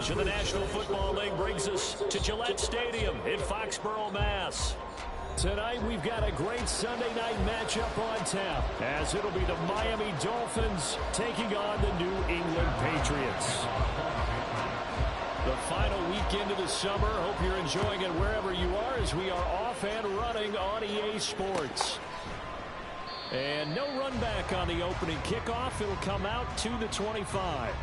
coverage of the National Football League brings us to Gillette Stadium in Foxborough, Mass. Tonight, we've got a great Sunday night matchup on tap, as it'll be the Miami Dolphins taking on the New England Patriots. The final weekend of the summer. Hope you're enjoying it wherever you are, as we are off and running on EA Sports. And no run back on the opening kickoff. It'll come out to the 25.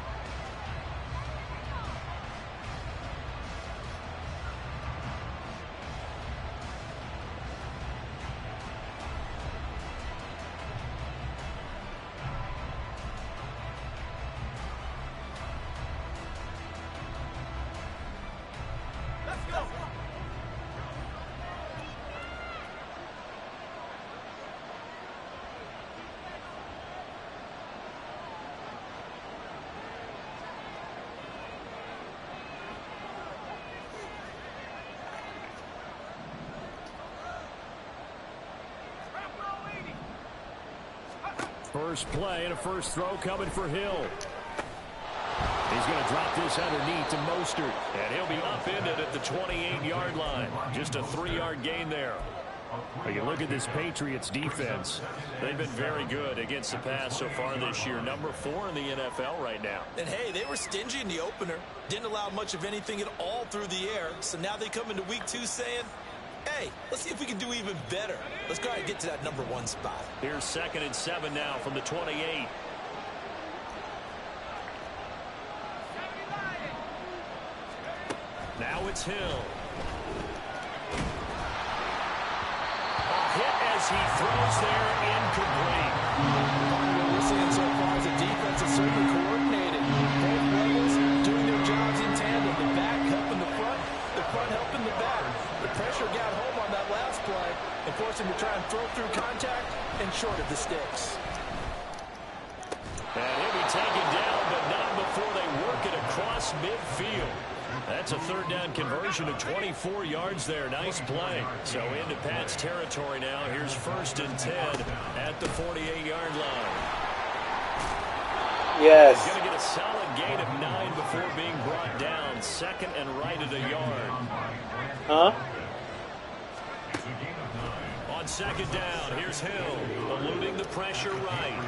First play and a first throw coming for Hill. He's going to drop this underneath to Mostert, and he'll be upended at the 28-yard line. Just a 3-yard gain there. You look at this Patriots defense. They've been very good against the pass so far this year. Number 4 in the NFL right now. And, hey, they were stingy in the opener. Didn't allow much of anything at all through the air. So now they come into week 2 saying, hey, let's see if we can do even better. Let's go ahead and get to that number 1 spot. Here's 2nd and 7 now from the 28. Now it's Hill. A hit as he throws there, incomplete. What we're seeing so far is the defense is certainly coordinated. Both levels doing their jobs in tandem. The back helping the front helping the back. The pressure got home on that last play and forced him to try and throw through contact and short of the sticks. And he'll be taken down, but not before they work it across midfield. That's a 3rd down conversion of 24 yards there. Nice play. So into Pat's territory now. Here's 1st and 10 at the 48-yard line. Yes. He's going to get a solid gain of 9 before being brought down. 2nd and right at a yard. Huh? On 2nd down, here's Hill, eluding the pressure right.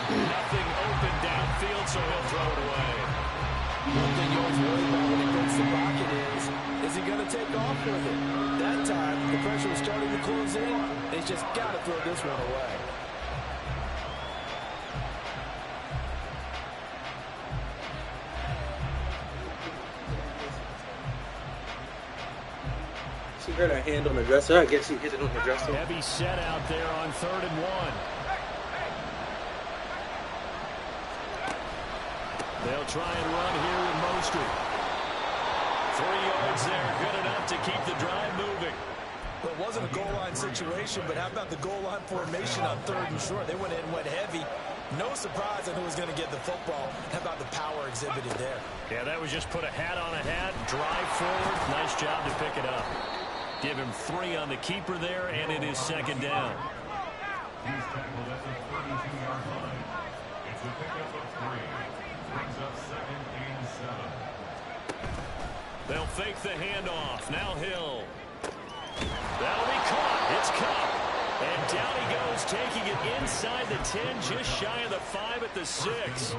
Nothing open downfield, so he'll throw it away. One thing you always worry about when he breaks the pocket is he going to take off with it? That time, the pressure was starting to close in. He's just got to throw this one away. She got her hand on the dresser. I guess she hit it on the dresser. Heavy set out there on 3rd and 1. They'll try and run here with Mostert. 3 yards there, good enough to keep the drive moving. Well, it wasn't a goal line situation, but how about the goal line formation on 3rd and short? They went in and went heavy. No surprise on who was going to get the football. How about the power exhibited there? Yeah, that was just put a hat on a hat, drive forward. Nice job to pick it up. Give him 3 on the keeper there, and it is 2nd down. He's tackled at the 32-yard line. It's a pickup of 3. Brings up 2nd and 7. They'll fake the handoff. Now Hill. That'll be caught. It's Kupp. And down he goes, taking it inside the 10, just shy of the 5 at the 6.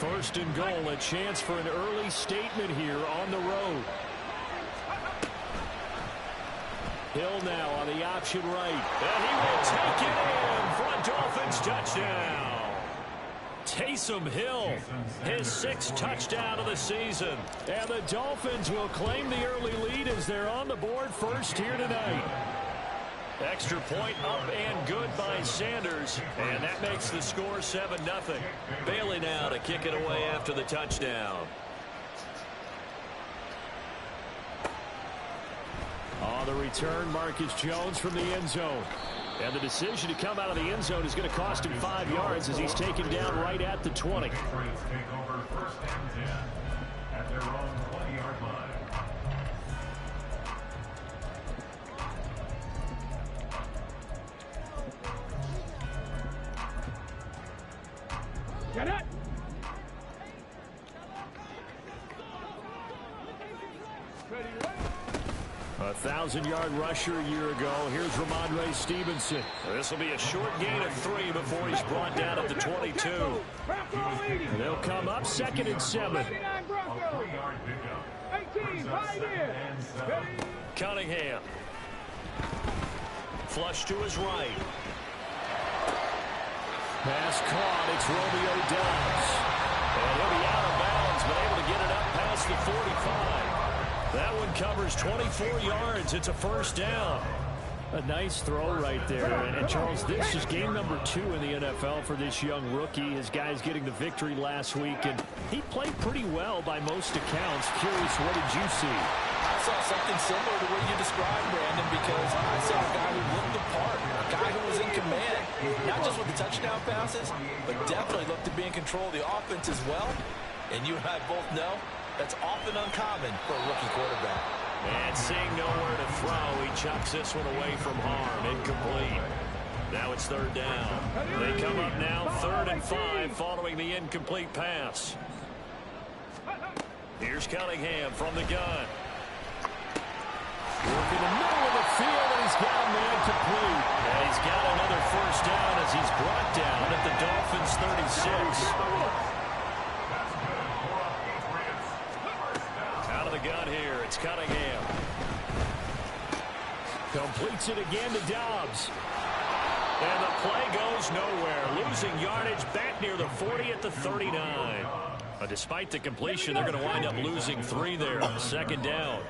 1st and goal, a chance for an early statement here on the road. Hill now on the option right. And he will take it in for a Dolphins touchdown. Taysom Hill, his 6th touchdown of the season. And the Dolphins will claim the early lead as they're on the board first here tonight. Extra point up and good by Sanders. And that makes the score 7-0. Bailey now to kick it away after the touchdown. On the return, Marcus Jones from the end zone. And the decision to come out of the end zone is going to cost him 5 yards as he's taken down right at the 20. Take over 1st and 10 at their own 20-yard line. Get it! A 1,000-yard rusher a year ago. Here's Ramondre Stevenson. This will be a short gain of 3 before he's brought down at the 22. And they'll come up 2nd and 7. Cunningham. Flush to his right. Pass caught. It's Romeo Doubs. And he'll be out of bounds, but able to get it up past the 45. That one covers 24 yards. It's a first down. A nice throw right there. And Charles, this is game number 2 in the NFL for this young rookie. His guys getting the victory last week, and he played pretty well by most accounts. Curious, what did you see? I saw something similar to what you described, Brandon, because I saw a guy who looked the part, a guy who was in command, not just with the touchdown passes, but definitely looked to be in control of the offense as well. And you and I both know that's often uncommon for a rookie quarterback. And seeing nowhere to throw, he chucks this one away from harm. Incomplete. Now it's 3rd down. They come up now 3rd and 5 following the incomplete pass. Here's Cunningham from the gun. Working the middle of the field, and he's got a man complete. And he's got another first down as he's brought down at the Dolphins' 36. Out of the gun here, it's Cunningham. Completes it again to Doubs. And the play goes nowhere. Losing yardage back near the 40 at the 39. Despite the completion, they're going to wind up losing 3 there. 2nd down.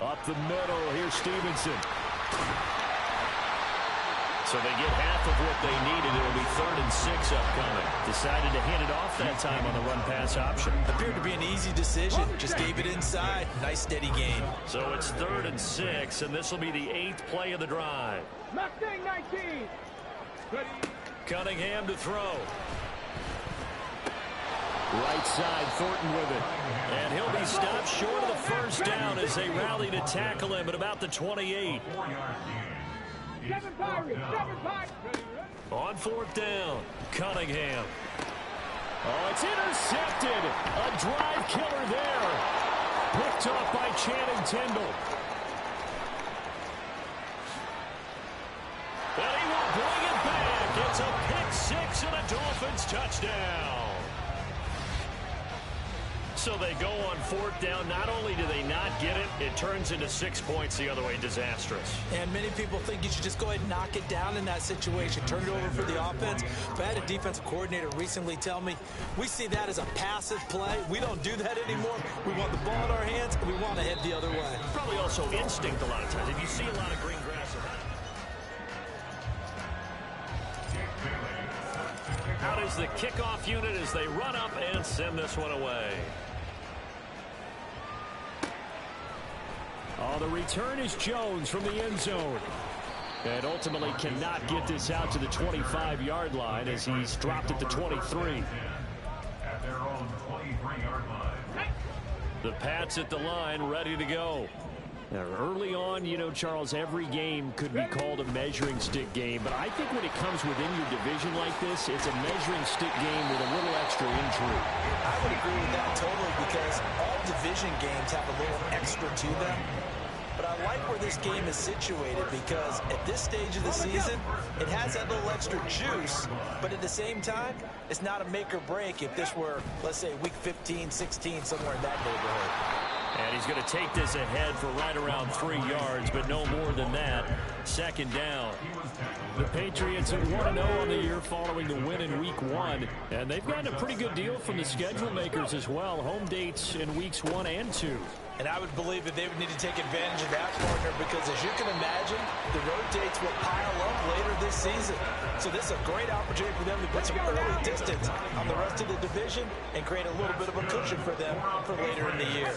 Up the middle, here's Stevenson. So they get half of what they needed. It'll be 3rd and 6 upcoming. Decided to hand it off that time on the run-pass option. Appeared to be an easy decision. Just gave it inside. Nice steady gain. So it's 3rd and 6, and this will be the 8th play of the drive. Mustang 19. Cunningham to throw. Right side, Thornton with it. And he'll be stopped short of the first down as they rally to tackle him at about the 28. On 4th down, Cunningham. Oh, it's intercepted. A drive killer there. Picked up by Channing Tindall. And he will bring it back. It's a pick 6 and a Dolphins touchdown. So they go on 4th down. Not only do they not get it, it turns into 6 points the other way. Disastrous. And many people think you should just go ahead and knock it down in that situation. Turn it over for the offense. But I had a defensive coordinator recently tell me, we see that as a passive play. We don't do that anymore. We want the ball in our hands, and we want to head the other way. Probably also instinct a lot of times. If you see a lot of green grass around. Out is the kickoff unit as they run up and send this one away. Oh, the return is Jones from the end zone. And ultimately cannot get this out to the 25-yard line as he's dropped at the 23. At their own 23-yard line. The Pats at the line, ready to go. Now, early on, you know, Charles, every game could be called a measuring stick game. But I think when it comes within your division like this, it's a measuring stick game with a little extra intrigue. I would agree with that totally because all division games have a little extra to them. But I like where this game is situated because at this stage of the season, it has that little extra juice. But at the same time, it's not a make or break if this were, let's say, week 15, 16, somewhere in that neighborhood. And he's going to take this ahead for right around 3 yards, but no more than that. 2nd down. The Patriots at 1-0 on the year following the win in Week 1. And they've gotten a pretty good deal from the schedule makers as well. Home dates in Weeks 1 and 2. And I would believe that they would need to take advantage of that, partner, because as you can imagine, the road dates will pile up later this season. So this is a great opportunity for them to put some early distance on the rest of the division and create a little bit of a cushion for them for later in the year.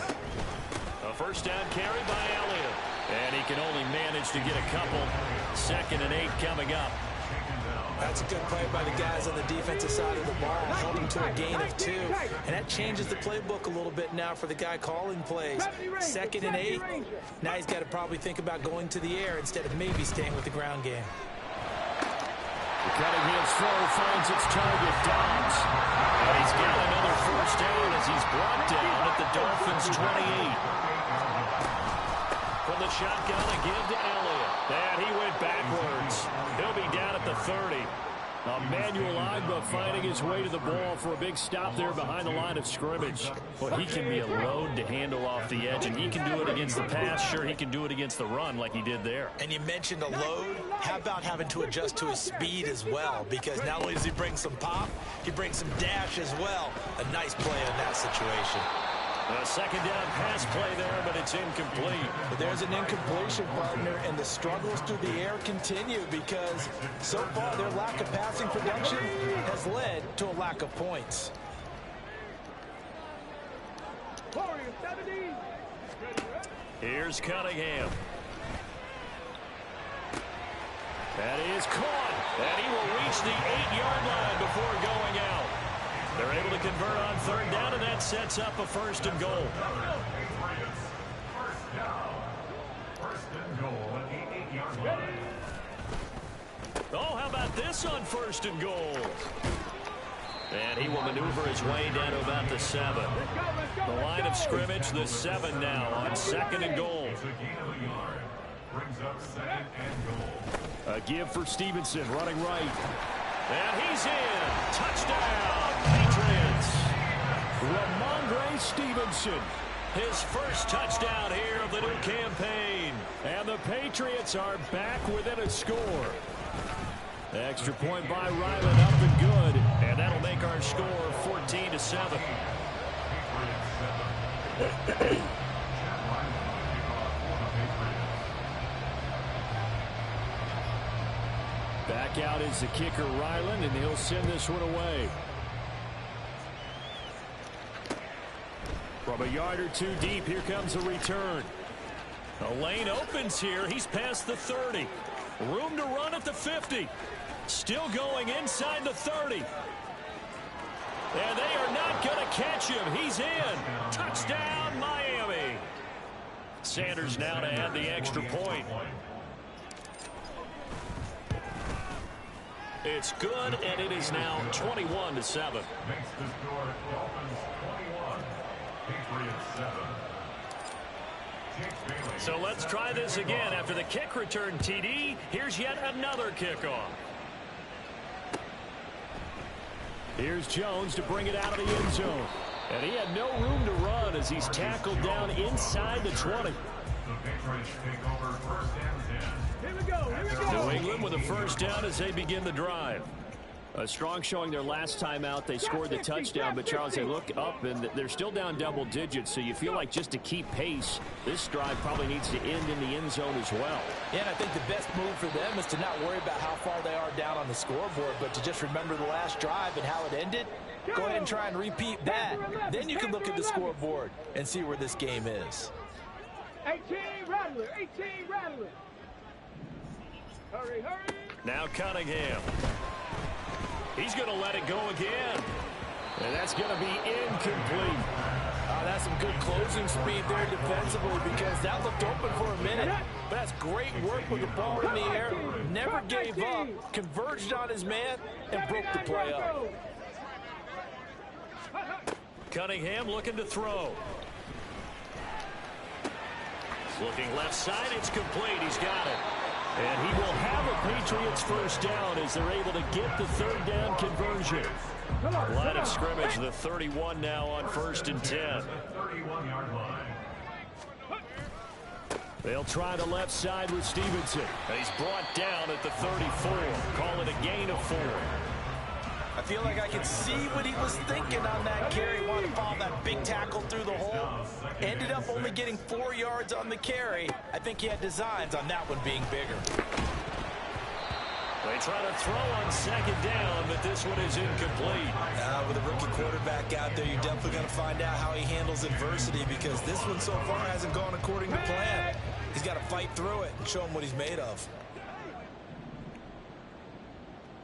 A first down carry by Elliott. And he can only manage to get a couple. 2nd and 8 coming up. That's a good play by the guys on the defensive side of the ball, holding to a gain of 2. And that changes the playbook a little bit now for the guy calling plays. 2nd and 8. Now he's got to probably think about going to the air instead of maybe staying with the ground game. Cunningham's throw finds its target, Doubs. And he's got another first down as he's brought down his 28. From the shotgun again to Elliott. And he went backwards. He'll be down at the 30. Emmanuel Ogbah finding his way to the ball for a big stop there behind the line of scrimmage. Well, he can be a load to handle off the edge, and he can do it against the pass. Sure, he can do it against the run like he did there. And you mentioned a load. How about having to adjust to his speed as well? Because not only does he bring some pop, he brings some dash as well. A nice play in that situation. A second down pass play there, but it's incomplete. But there's an incompletion, partner, and the struggles through the air continue because so far their lack of passing production has led to a lack of points. Here's Cunningham. That is caught, and he will reach the 8-yard line before going out. They're able to convert on third down, and that sets up a first and goal. Patriots, first down. First and goal at the 8-yard line. Oh, how about this on first and goal? And he will maneuver his way down to about the 7. The line of scrimmage, the 7 now on second and goal. It's a gain of a yard. Brings up second and goal. A give for Stevenson, running right. And he's in. Touchdown, Patriots. Ramondre Stevenson. His first touchdown here of the new campaign. And the Patriots are back within a score. Extra point by Ryland, up and good. And that'll make our score 14-7. Back out is the kicker, Ryland, and he'll send this one away. From a yard or two deep, here comes a return. A lane opens here. He's past the 30. Room to run at the 50. Still going inside the 30. And they are not going to catch him. He's in. Touchdown, Miami. Sanders now to add the extra point. It's good, and it is now 21-7. Makes the score Dolphins 21, Patriots 7. So let's try this again. After the kick return TD, here's yet another kickoff. Here's Jones to bring it out of the end zone. And he had no room to run as he's tackled down inside the 20. The Patriots take over first and 10. Here we go. New England with a first down as they begin the drive. A strong showing their last time out. They scored the touchdown, but Charles, they look up and they're still down double digits, so you feel like just to keep pace, this drive probably needs to end in the end zone as well. Yeah, and I think the best move for them is to not worry about how far they are down on the scoreboard, but to just remember the last drive and how it ended. Go ahead and try and repeat that. Then you can look at the scoreboard and see where this game is. 18 Rattler, 18 Rattler. Hurry, hurry. Now Cunningham. He's going to let it go again. And that's going to be incomplete. That's some good closing speed there defensively because that looked open for a minute. But that's great work with the ball in the air. Never gave up, converged on his man, and broke the play up. Cunningham looking to throw. Looking left side, it's complete. He's got it. And he will have a Patriots first down as they're able to get the third down conversion. Line of scrimmage, the 31 now on first and 10. 31-yard line. They'll try the left side with Stevenson. And he's brought down at the 34. Call it a gain of 4. I feel like I can see what he was thinking on that carry. He wanted to follow that big tackle through the hole. Ended up only getting 4 yards on the carry. I think he had designs on that one being bigger. They try to throw on second down, but this one is incomplete. With a rookie quarterback out there, you're definitely going to find out how he handles adversity because this one so far hasn't gone according to plan. He's got to fight through it and show him what he's made of.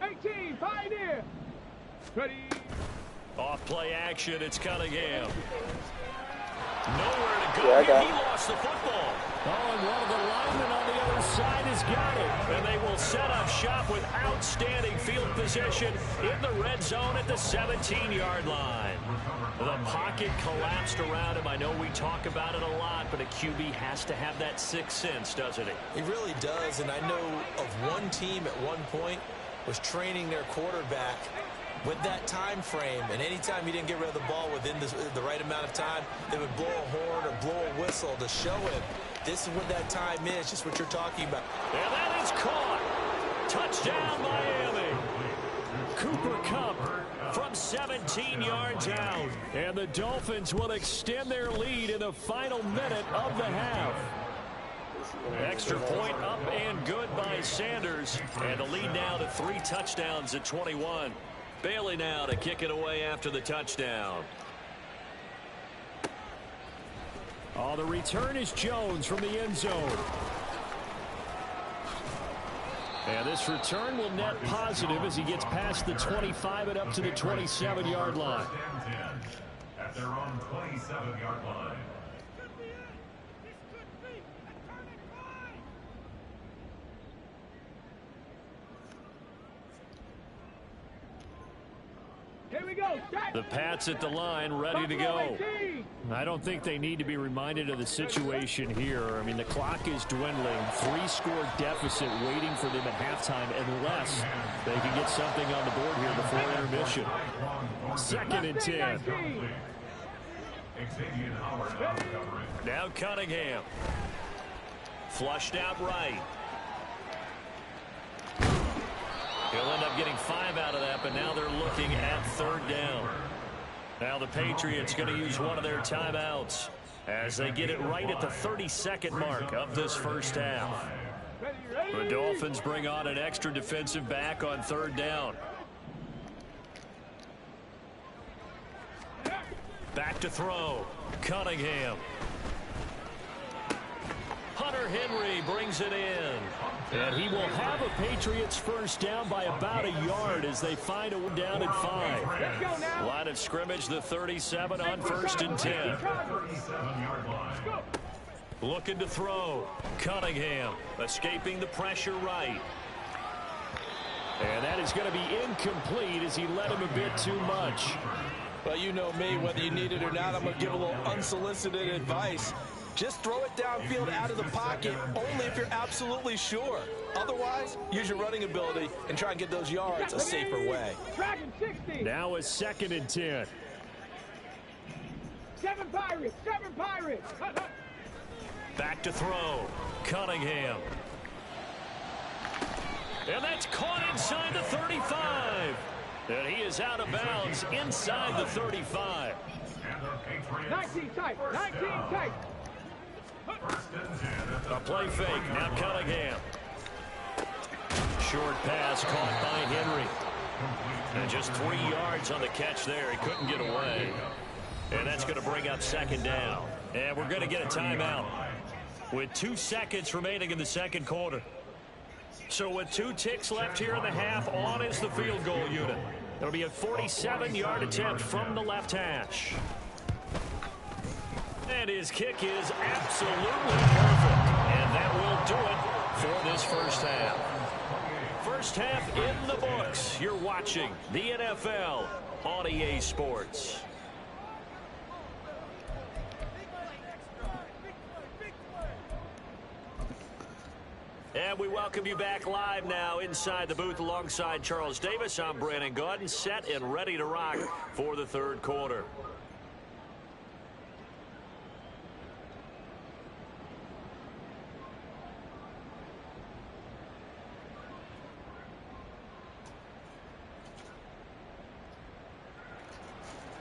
18 Pioneer. Ready. Off play action, it's Cunningham. Nowhere to go. Yeah, I got He lost the football. Oh, and one of the linemen on the other side has got it, and they will set up shop with outstanding field position in the red zone at the 17-yard line. The pocket collapsed around him. I know we talk about it a lot, but a QB has to have that sixth sense, doesn't he? He really does, and I know of one team at one point was training their quarterback with that time frame, and anytime he didn't get rid of the ball within the right amount of time, they would blow a horn or blow a whistle to show him this is what that time is, just what you're talking about. And that is caught. Touchdown, Miami. Cooper Kupp from 17 yards out. And the Dolphins will extend their lead in the final minute of the half. Extra point up and good by Sanders. And the lead now to 3 touchdowns at 21. Bailey now to kick it away after the touchdown. Oh, the return is Jones from the end zone. And this return will net positive as he gets past the 25 and up to the 27-yard line. At their own 27-yard line. Here we go. The Pats at the line, ready to go. I don't think they need to be reminded of the situation here. I mean, the clock is dwindling. 3-score deficit waiting for them at halftime unless they can get something on the board here before intermission. 2nd and 10. Now Cunningham. Flushed out right. He'll end up getting 5 out of that, but now they're looking at 3rd down. Now the Patriots going to use one of their timeouts as they get it right at the 32nd mark of this first half. The Dolphins bring on an extra defensive back on 3rd down. Back to throw. Cunningham. Hunter Henry brings it in. And he will have a Patriots first down by about a yard as they find a down at 5. Line of scrimmage, the 37 on 1st and 10. Looking to throw. Cunningham escaping the pressure right. And that is going to be incomplete as he led him a bit too much. Well, you know me, whether you need it or not, I'm going to give a little unsolicited advice. Just throw it downfield out of the pocket only if you're absolutely sure. Otherwise, use your running ability and try and get those yards a safer way. Now a 2nd and 10. 7 Pirates, 7 Pirates. Back to throw. Cunningham. And that's caught inside the 35. And he is out of bounds inside the 35. 19 tight, 19 tight. A play fake. Now Cunningham. Short pass caught by Henry. And just 3 yards on the catch there. He couldn't get away. And that's going to bring up 2nd down. And we're going to get a timeout with 2 seconds remaining in the 2nd quarter. So with 2 ticks left here in the half, on is the field goal unit. It'll be a 47-yard attempt from the left hash. And his kick is absolutely perfect. And that will do it for this first half. First half in the books. You're watching the NFL on EA Sports. And we welcome you back live now inside the booth alongside Charles Davis. I'm Brandon Gaudin, set and ready to rock for the 3rd quarter.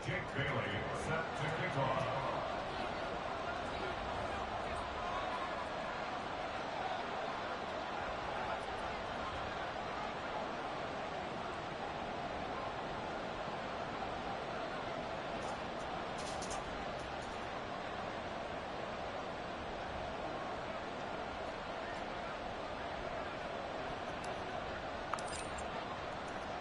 Jake Bailey set to kick off.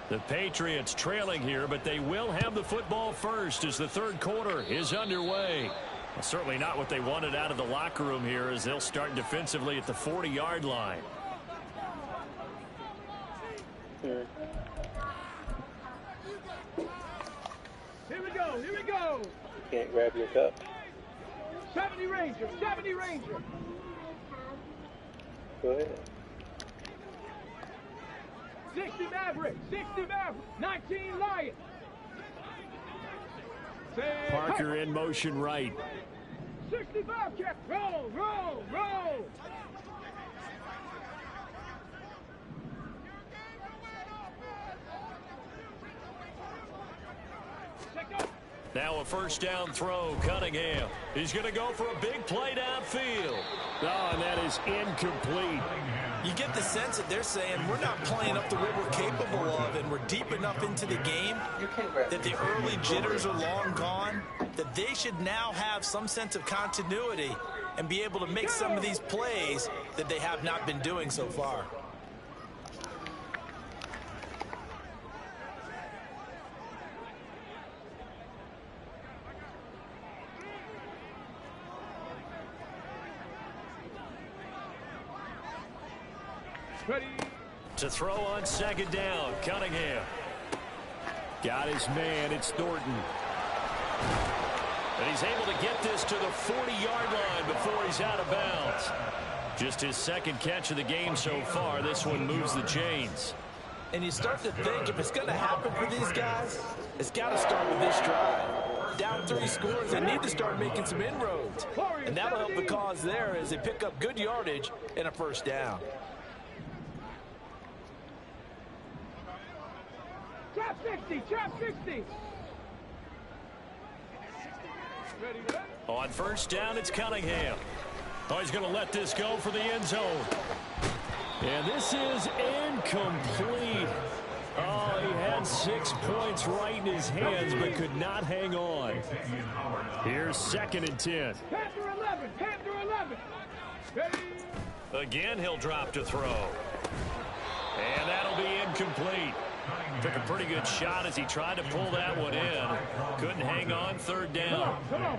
The Patriots trailing here, but they will have the football first as the 3rd quarter is underway. Well, certainly not what they wanted out of the locker room here, as they'll start defensively at the 40-yard line. Here we go. Here we go. Can't grab your cup. 70 Ranger. 70 Ranger. Go ahead. 60 Maverick. 60 Maverick. 19 Lion. Parker in motion right. 65 cap. Roll, roll, roll. Now a first down throw, Cunningham. He's going to go for a big play downfield. Oh, and that is incomplete. You get the sense that they're saying we're not playing up to what we're capable of, and we're deep enough into the game that the early jitters are long gone, that they should now have some sense of continuity and be able to make some of these plays that they have not been doing so far. Ready. To throw on second down, Cunningham. Got his man, it's Thornton. And he's able to get this to the 40-yard line before he's out of bounds. Just his second catch of the game so far. This one moves the chains. And you start to think if it's going to happen for these guys, it's got to start with this drive. Down 3 scores, they need to start making some inroads. And that'll help the cause there as they pick up good yardage and a first down. Trap 60. Trap 60. Ready, ready. On first down, it's Cunningham. Oh, he's going to let this go for the end zone. And this is incomplete. Oh, he had 6 points right in his hands, but could not hang on. Here's 2nd and 10. Panther 11. Panther 11. Ready. Again, he'll drop to throw. And that'll be incomplete. Took a pretty good shot as he tried to pull that one in. Couldn't hang on, 3rd down. Come on.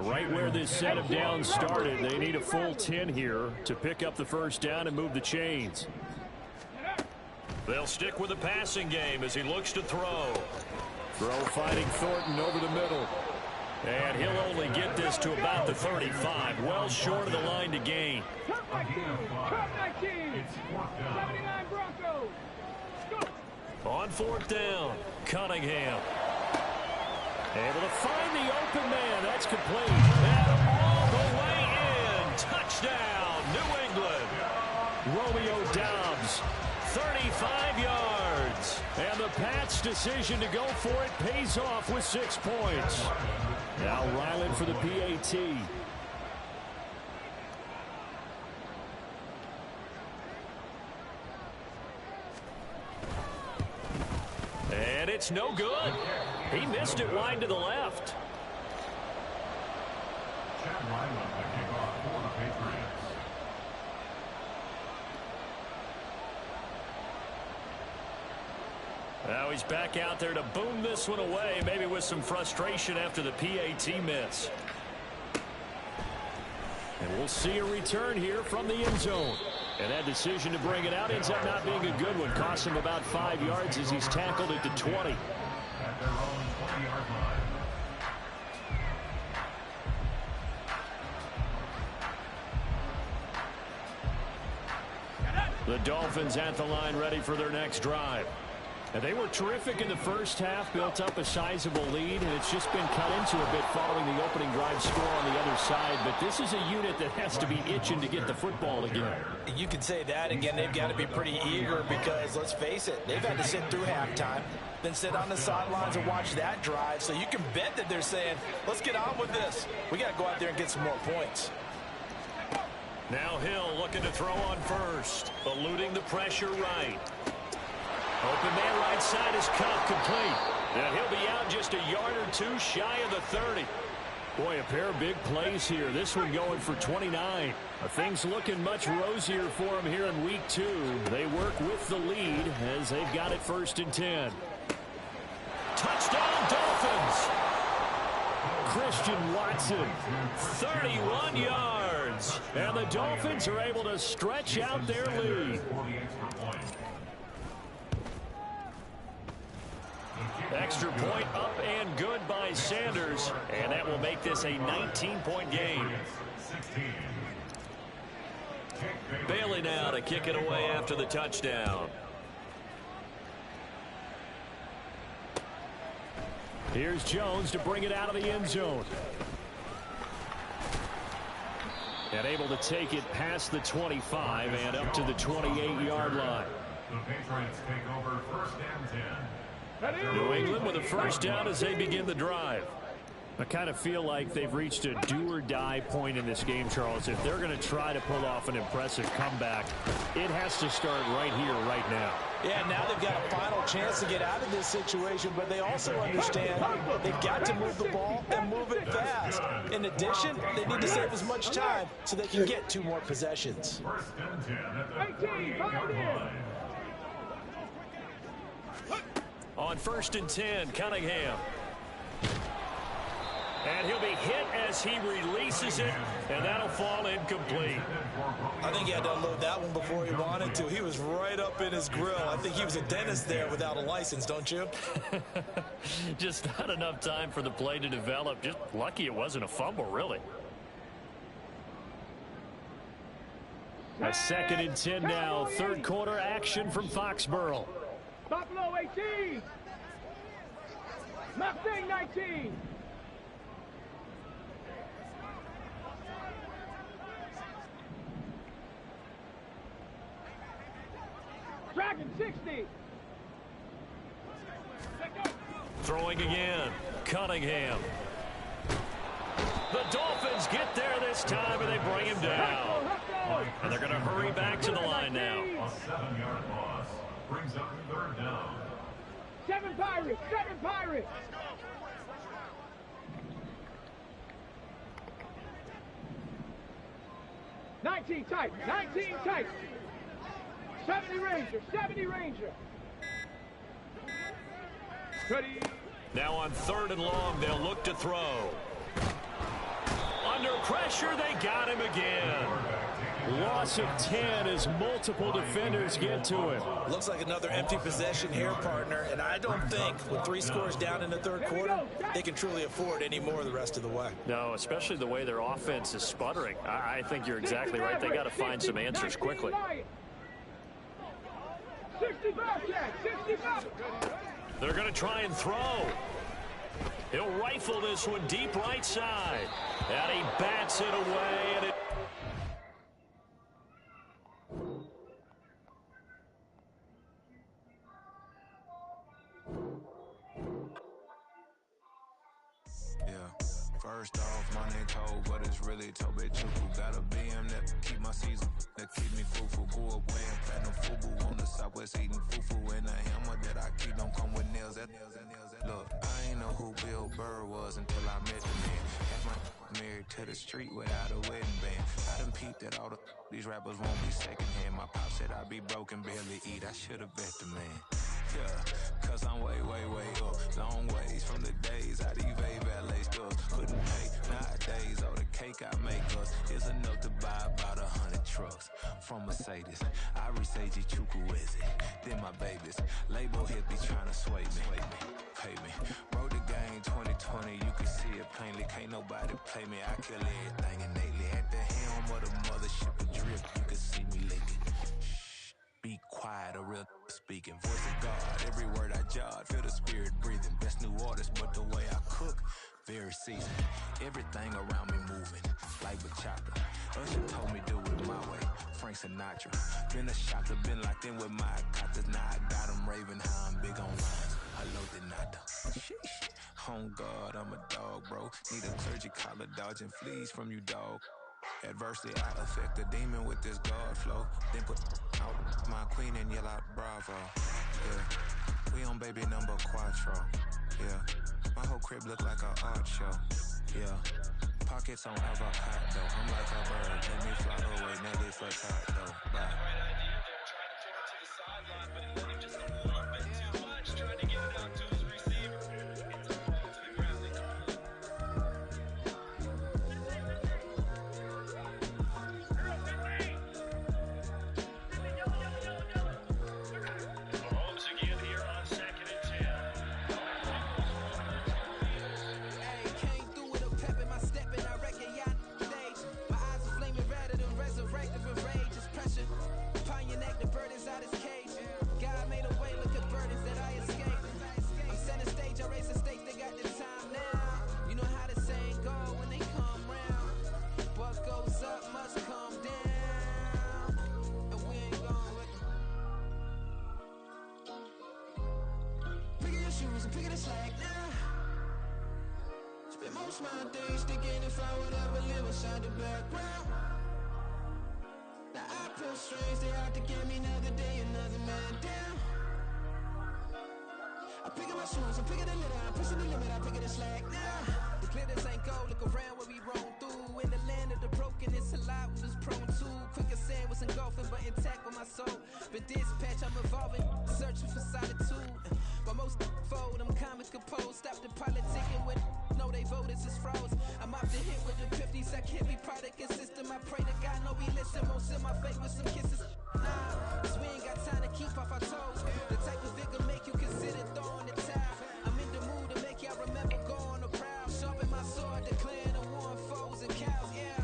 Right where this set of downs started, they need a full 10 here to pick up the first down and move the chains. They'll stick with the passing game as he looks to throw. Throw fighting Thornton over the middle. And he'll only get this to about the 35, well short of the line to gain. Trap 19. Trap 19. 79 Broncos. On 4th down, Cunningham. Able to find the open man. That's complete. And all the way in. Touchdown, New England. Romeo Doubs, 35 yards. And the Pats' decision to go for it pays off with 6 points. Now Ryland for the PAT. And it's no good. He missed it wide to the left. Chad Ryland, the kickoff for the Patriots. Now he's back out there to boom this one away, maybe with some frustration after the PAT miss. And we'll see a return here from the end zone. And that decision to bring it out ends up not being a good one. Costs him about 5 yards as he's tackled at the 20. At their own 20-yard line. The Dolphins at the line ready for their next drive. And they were terrific in the first half, built up a sizable lead, and it's just been cut into a bit following the opening drive score on the other side. But this is a unit that has to be itching to get the football again. You can say that. Again, they've got to be pretty eager because, let's face it, they've had to sit through halftime, then sit on the sidelines and watch that drive. So you can bet that they're saying, let's get on with this. We got to go out there and get some more points. Now Hill looking to throw on first, eluding the pressure right. Open man right side is caught complete. And he'll be out just a yard or two shy of the 30. Boy, a pair of big plays here. This one going for 29. Things looking much rosier for him here in week 2. They work with the lead as they've got it 1st and 10. Touchdown, Dolphins. Christian Watson. 31 yards. And the Dolphins are able to stretch out their lead. Extra point up and good by Sanders. And that will make this a 19-point game. Bailey now to kick it away after the touchdown. Here's Jones to bring it out of the end zone. And able to take it past the 25 and up to the 28-yard line. The Patriots take over first and 10. New England with a first down as they begin the drive. I kind of feel like they've reached a do-or-die point in this game, Charles. If they're going to try to pull off an impressive comeback, it has to start right here, right now. Yeah, now they've got a final chance to get out of this situation, but they also understand they've got to move the ball and move it fast. In addition, they need to save as much time so they can get 2 more possessions. First and 10 at the 28-yard line. On first and 10, Cunningham. And he'll be hit as he releases it, and that'll fall incomplete. I think he had to unload that one before he wanted to. He was right up in his grill. I think he was a dentist there without a license, don't you? Just not enough time for the play to develop. Just lucky it wasn't a fumble, really. A second and 10 now. Third quarter action from Foxborough. Buffalo 18. Mustang 19. Dragon 60. Throwing again. Cunningham. The Dolphins get there this time, and they bring him down. And they're going to hurry back to the line now. A 7-yard loss brings up third down. 7 Pirates. 7 Pirates. $19 tight. 19 tight. 70 Ranger. 70 Ranger. Ready. Now on third and long, they'll look to throw. Under pressure, they got him again. Loss of 10 as multiple defenders get to him. Looks like another empty possession here, partner, and I don't think with 3 scores down in the third quarter, they can truly afford any more the rest of the way. No, especially the way their offense is sputtering. I think you're exactly right. They got to find some answers quickly. 65, Jack. 65. They're going to try and throw. He'll rifle this one deep right side. And he bats it away. And it First off, my name Toad, but it's really Tobe Chuku. Got a BM that keep my season, that keep me fruitful. Grew up wearing platinum FUBU on the southwest eating fufu. And a hammer that I keep don't come with nails. Look, I ain't know who Bill Burr was until I met the man. Had my married to the street without a wedding band. I done peeped that all these rappers won't be secondhand. My pop said I'd be broken, barely eat. I should've bet the man. Yeah, cause I'm way up. Long ways from the days I these valet stores couldn't pay. Nowadays, all the cake I make us is enough to buy about 100 trucks. From Mercedes, Iris AG Chukwueze. Then my babies, label hippie trying to sway me. Pay me. Wrote the game 2020, you can see it plainly. Can't nobody play me, I kill everything innately. At the helm of the mothership and drip, you can see me lately. Be quiet, a real speaking. Voice of God, every word I jot. Feel the spirit breathing. Best new artist, but the way I cook, very seasoned. Everything around me moving, like bachata. Usher told me do it my way. Frank Sinatra. Been a shocker, been locked in with my cotters. Now I got them raving how I'm big on lines. Hello, de nada. Sheesh. On God, I'm a dog, bro. Need a clergy collar, dodging fleas from you, dog. Adversity, I affect the demon with this God flow. Then put out my queen and yell out bravo. Yeah, we on baby number quattro. Yeah, my whole crib look like a art show. Yeah, pockets on avocado. I'm like a bird, let me fly away. Now this like hot though. Bye. Spend most of my days thinking if I would ever live inside the background. Now I feel strange, they out to get me another day, another man down. I pick up my shoes, I'm picking the litter, I'm pushing the limit, I'm picking the slack now. The glitters ain't gold, look around where we roam through. In the land of the broken, it's a lot we was prone to. Quicker sand was engulfing, but intact with my soul. But dispatch, I'm evolving, searching for solitude. But most fold, I'm comic composed. Stop the politicking when know they voters is froze. I'm off the hit with the 50s, I can't be product and system. I pray to God, no, we listen, won't send my face with some kisses. Nah, cause we ain't got time to keep off our toes. The type of vigor make you consider throwing the towel. I'm in the mood to make y'all remember going the proud. Sharpen my sword, declaring the war on foes and cows, yeah.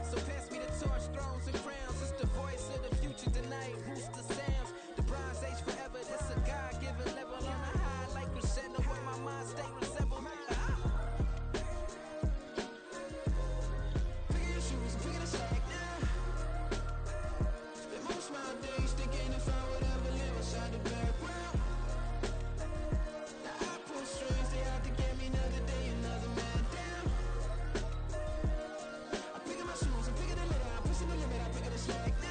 So pass me the torch, thrones and crowns. It's the voice of the future tonight, booster sounds. The Bronze Age forever, this a God-given level on a high like crescendo. What my mind state resemble. Pick your shoes and pick the slack now. Spend most of my days thinking if I would ever live inside the background. Now I pull strings, they out to get me another day, another man down. I pick up my shoes, I'm picking the litter, I'm pushing the limit, I'm picking the slack now.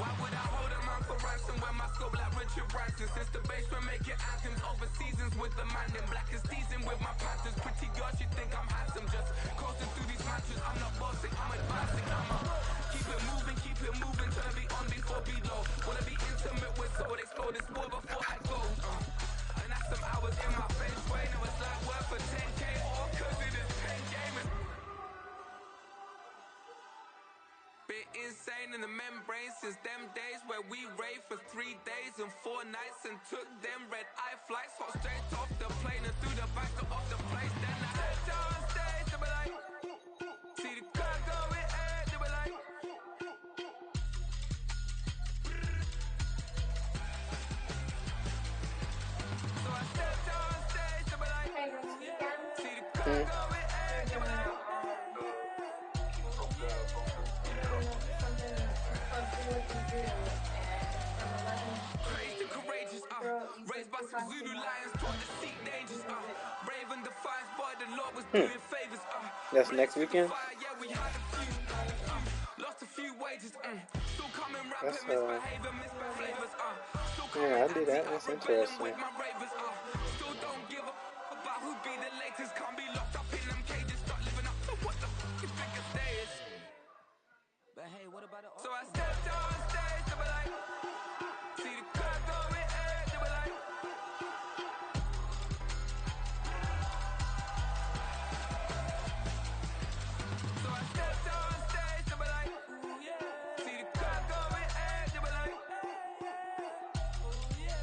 Why would I hold a man for ransom when my scope like Richard Branson? Since the basement making anthems over seasons with the man in black is seasoned with my panthers. Pretty girls, you think I'm handsome, just coasting through these matches. I'm not bossing, I'm advancing. Keep it moving, turn me on before be low. Wanna be intimate with soul, explode this boy before I go. And that's some hours in my feng shui. Now it's like work for 10K, all cause it is pen gaming. Bit insane in the membrane since them days where we raved for 3 days and 4 nights and took them red eye flights. Hot straight off the plane and through the back door of the place. Then I stepped on stage, they were like, see the crowd going air, they were like. So I stepped on stage, they were like, see the crowd going air, they were like. Crazed and courageous, raised by some Zulu lions, taught to seek dangers, brave and defiant, but the Lord was doing favors, That's next weekend? yeah, we had a few, lost a few wages, still coming rapping, That's, misbehave flavors, still coming yeah, I do that. That's rebelling interesting. with my ravers, still don't give a about who be the latest, can't be locked up in them cages, start living up to what the fuck you think a day is. But hey, what about it? So I stepped on stage, they were like, see the crowd going air, they were like. So I stepped on stage, they were like, ooh yeah. See the crowd going air, they were like, ooh yeah.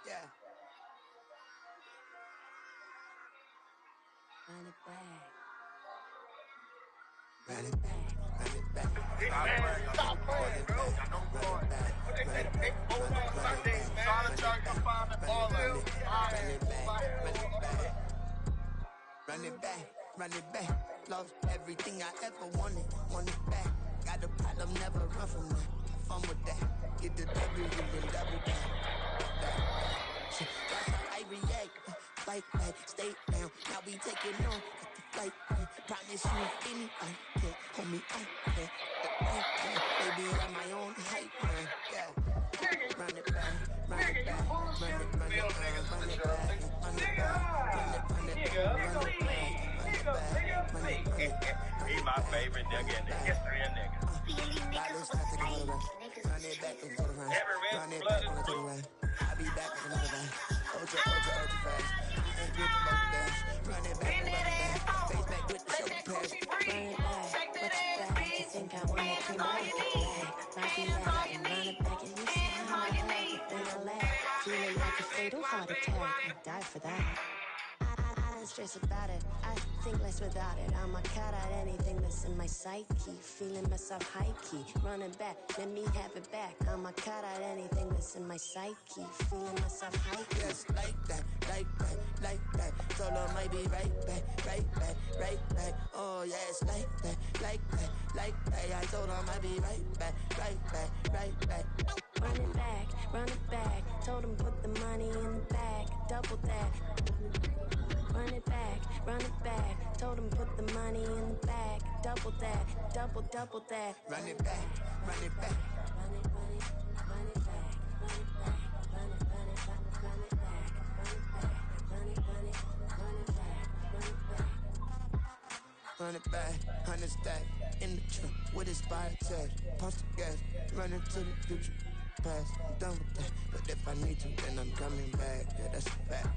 Yeah. Run it back, run it back. Stop playing, bro. They open on Sundays, man. Trying to charge my $5 all Run it back. Lost everything I ever wanted it back. Got a problem, never run from that. Fun with that. Get the W and double back. That's how I react. Fight back, stay down. Now we taking on. Got the flight. Promise you anything. Yeah, homie, I can. Baby, I'm my own hype man. Yeah. Run it back, run it back, run it back, run it back, run it back. He my favorite nigga in the history of niggas. Run it back and go around. Run it back on the around. I'll be back with another round. Ultra fast. Ain't good to both days. Run it back, face back with heart attack. I'd die for that. I don't stress about it, I think less without it. I'm a cut at anything that's in my psyche. Feeling myself high-key, running back, let me have it back. I'm a cut at anything that's in my psyche. Feeling myself high-key. Yes, like that, like that, like that. Told her I might be right back, right back, right back. Oh yes, like that, like that, like that. I told her I might be right back, right back, right back. Run it back. Told him put the money in the bag, double that. Run it back. Told him put the money in the bag, double that, double that. Run it back, run it back. Run it back, run it back, run it back, run it back, run it back, run it back. Run it back, 100 stack in the truck with expired tag. Pump the gas, run into the future. Past, I'm done with that. But if I need to, then I'm coming back. Yeah, that's a fact.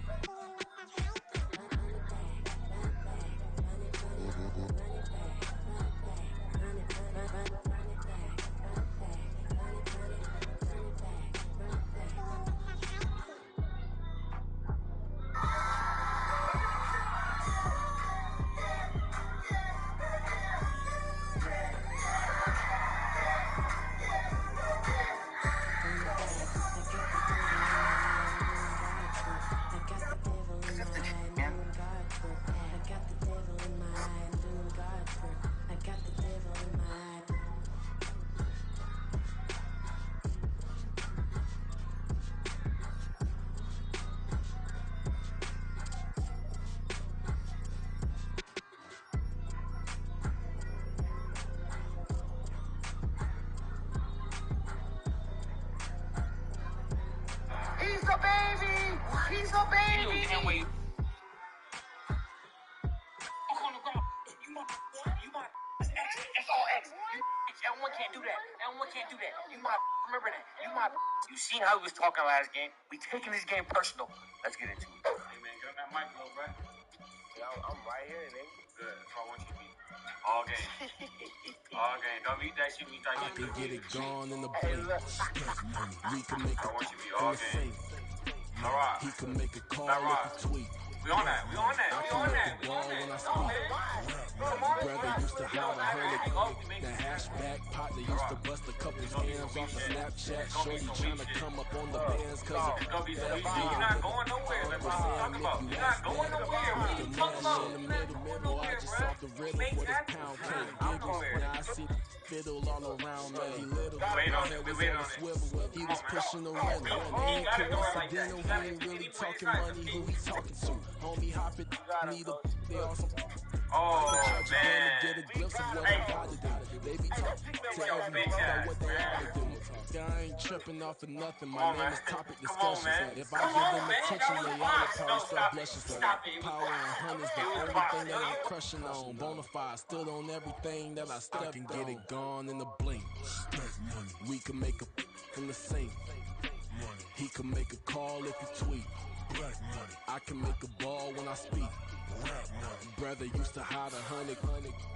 He's a baby! He's a baby! It's all X. Everyone can't do that. Everyone can't do that. You might remember that. You seen how he was talking last game. We taking this game personal. Let's get into it. Hey man, get on that mic, little bro. Yeah, I'm right here, nigga. Good. That's all I want you to be. All game. All game. Don't eat that shit. I can get it gone in the blink. We can make I a want you to be all game. All right. He can make a call All right. if he tweet. We on that. We on that. I We can on make that. a We ball on when I that. speak. Brother used to have a hurry. The hashback partner used to bust a couple scams off of Snapchat. Shorty trying to come up on the bands cause It's gonna be some easy. You're not going nowhere. That's what I'm talking about. You're not going nowhere. What are you talking about? in the middle, I just off the riddle for this pound cake. Giggles, now I see the fiddle all around me. Little Wait on head it. was We wait on on the it. swivel. He was pushing the rim. He ain't coincidental. He ain't really talking money. Who he talking to? Homie, hop it. Need a. They also. Oh, man. Get a glimpse of what I'm about to do. They be talking to everybody about what they ought to do. I ain't tripping off of nothing. My name is topic discussions. If I give them attention, they all probably start blushing. So power and honey's the only thing that I'm crushing on. Bonafide stood on everything that I stepped and get it gone in the blink. We can make a from the sink. He can make a call if he tweet. I can make a ball when I speak. Brother used to hide 100.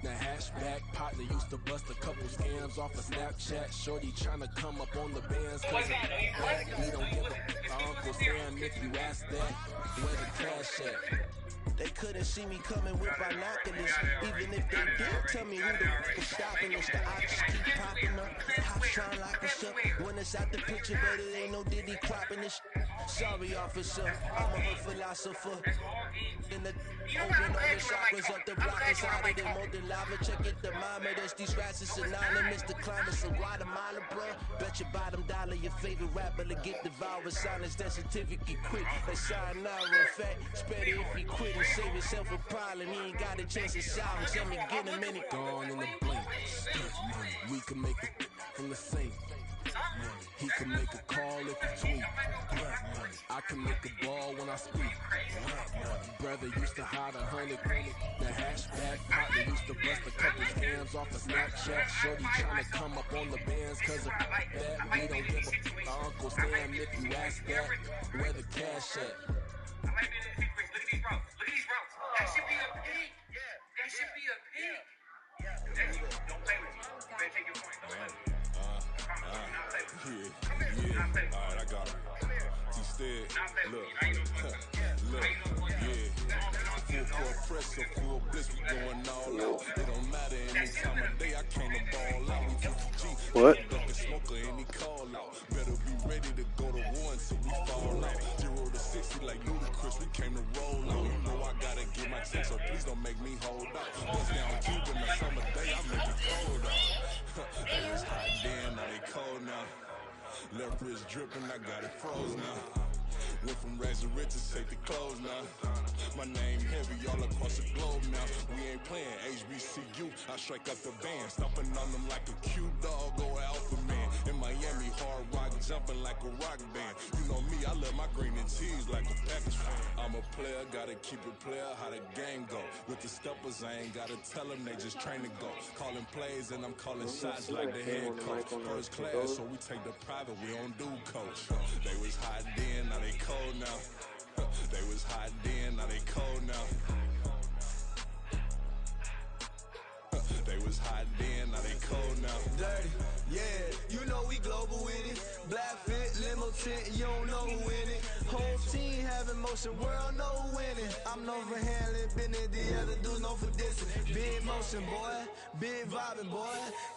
The hashback partner used to bust a couple scams off of Snapchat. Shorty trying to come up on the bands cause we don't give a Uncle Sam if you ask that. Where the cash at? They couldn't see me coming with binoculars. Even if they did, tell me who the f*** is stopping us. The options keep popping up. Cops trying to lock us up. When it's out the picture, but it ain't no Diddy cropping this shit. Sorry, officer. I'm a hood philosopher. In the open all the chakras up the block inside of the molten lava. Check it, the thermometers. These rats is synonymous. The climate's in Guatemala, bruh. Bet your bottom dollar your favorite rapper to get devoured. Sign his death certificate quick. They sign now, in fact. Spare it if he quit and save himself a problem. He ain't got a chance to shout him. Tell me, get him in it. Gone in the blink. We can make it from the sink. He can make a call if he tweet. I can make a ball when I speak. Brother used to hide 100. The hashback partner used to bust a couple scams off of Snapchat. Shorty trying to come up on the bands cause of that. We don't give a Uncle Sam if you ask that. Where the cash at? Look at these ropes. Look at these ropes. That should be a peak. That should be a peak. Don't play with me. You better take your point. Don't play with me. Yeah. Alright, I got him. instead. Look, yeah. Full court press, so full bliss, we going all out. It don't matter any time of day, I came to ball out. We took the G, What? the smoker, any call out. Better be ready to go to war until we fall out. 0 to 60 like Ludacris, we came to roll out. You know I gotta get my check, so please don't make me hold out. Bust down Cuban, the summer day, I make it cold out. It was hot then, now they cold now. Left wrist dripping, I got it froze now. Went from rags to riches, take the clothes now. My name heavy all across the globe now. We ain't playing HBCU, I strike up the band. Stomping on them like a cute dog or alpha man. In Miami, hard rock, jumping like a rock band. You know me, I love my green and cheese like a Packers fan. I'm a player, gotta keep it player, how the game go. With the steppers, I ain't gotta tell them, they just train to go. Calling plays and I'm calling shots like the head coach. First class, so we take the private, we don't do coach. They was hot then, now they cold now. They was hot then, now they cold now. They was hot then, now they cold now. Dirty, yeah, you know we global with it. Black fit, limo tint, you don't know who in it. Whole team having motion, world know who winning. I'm known for handling business, the other dudes known for dissing. Big motion, boy, big vibing, boy.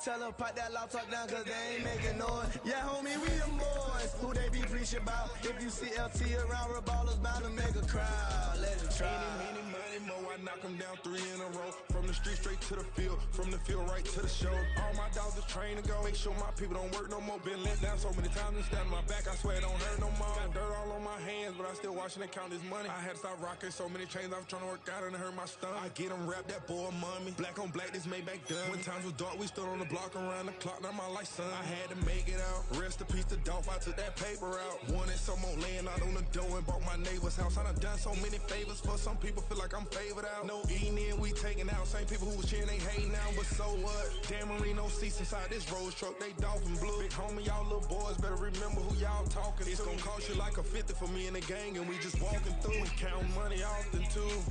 Tell them pipe that loud talk down, cause they ain't making noise. Yeah, homie, we them boys, who they be preaching about. If you see LT around, ballers bound to make a crowd. Let it try. Many, money, more, I knock them down 3 in a row. From the street straight to the field, from the field right to the show. All my dogs are trained to go, make sure my people don't work no more. Been let down so many times and stand on my back, I swear it don't hurt no more. Got dirt all on my hands, but I still watching and count this money. I had to stop rocking so many chains, I was trying to work out and it hurt my stomach. I get them rap, that boy mommy. Black on black, this Maybach done. When times was dark, we stood on the block around the clock, now my life son. I had to make it out, rest in peace to Dolph, I took that paper out. Wanted some more laying out on the dough and bought my neighbor's house. I done so many favors for some people, feel like I'm favored out. No eating in, we taking out. Same people who was cheering, they hating now, but so what? Dan Marino seats inside this Rolls truck, they dolphin blue. Big homie, y'all little boys better remember who y'all talking to. It's gonna cost you like a 50 for me and the gang, and we just walking through. We count money often too.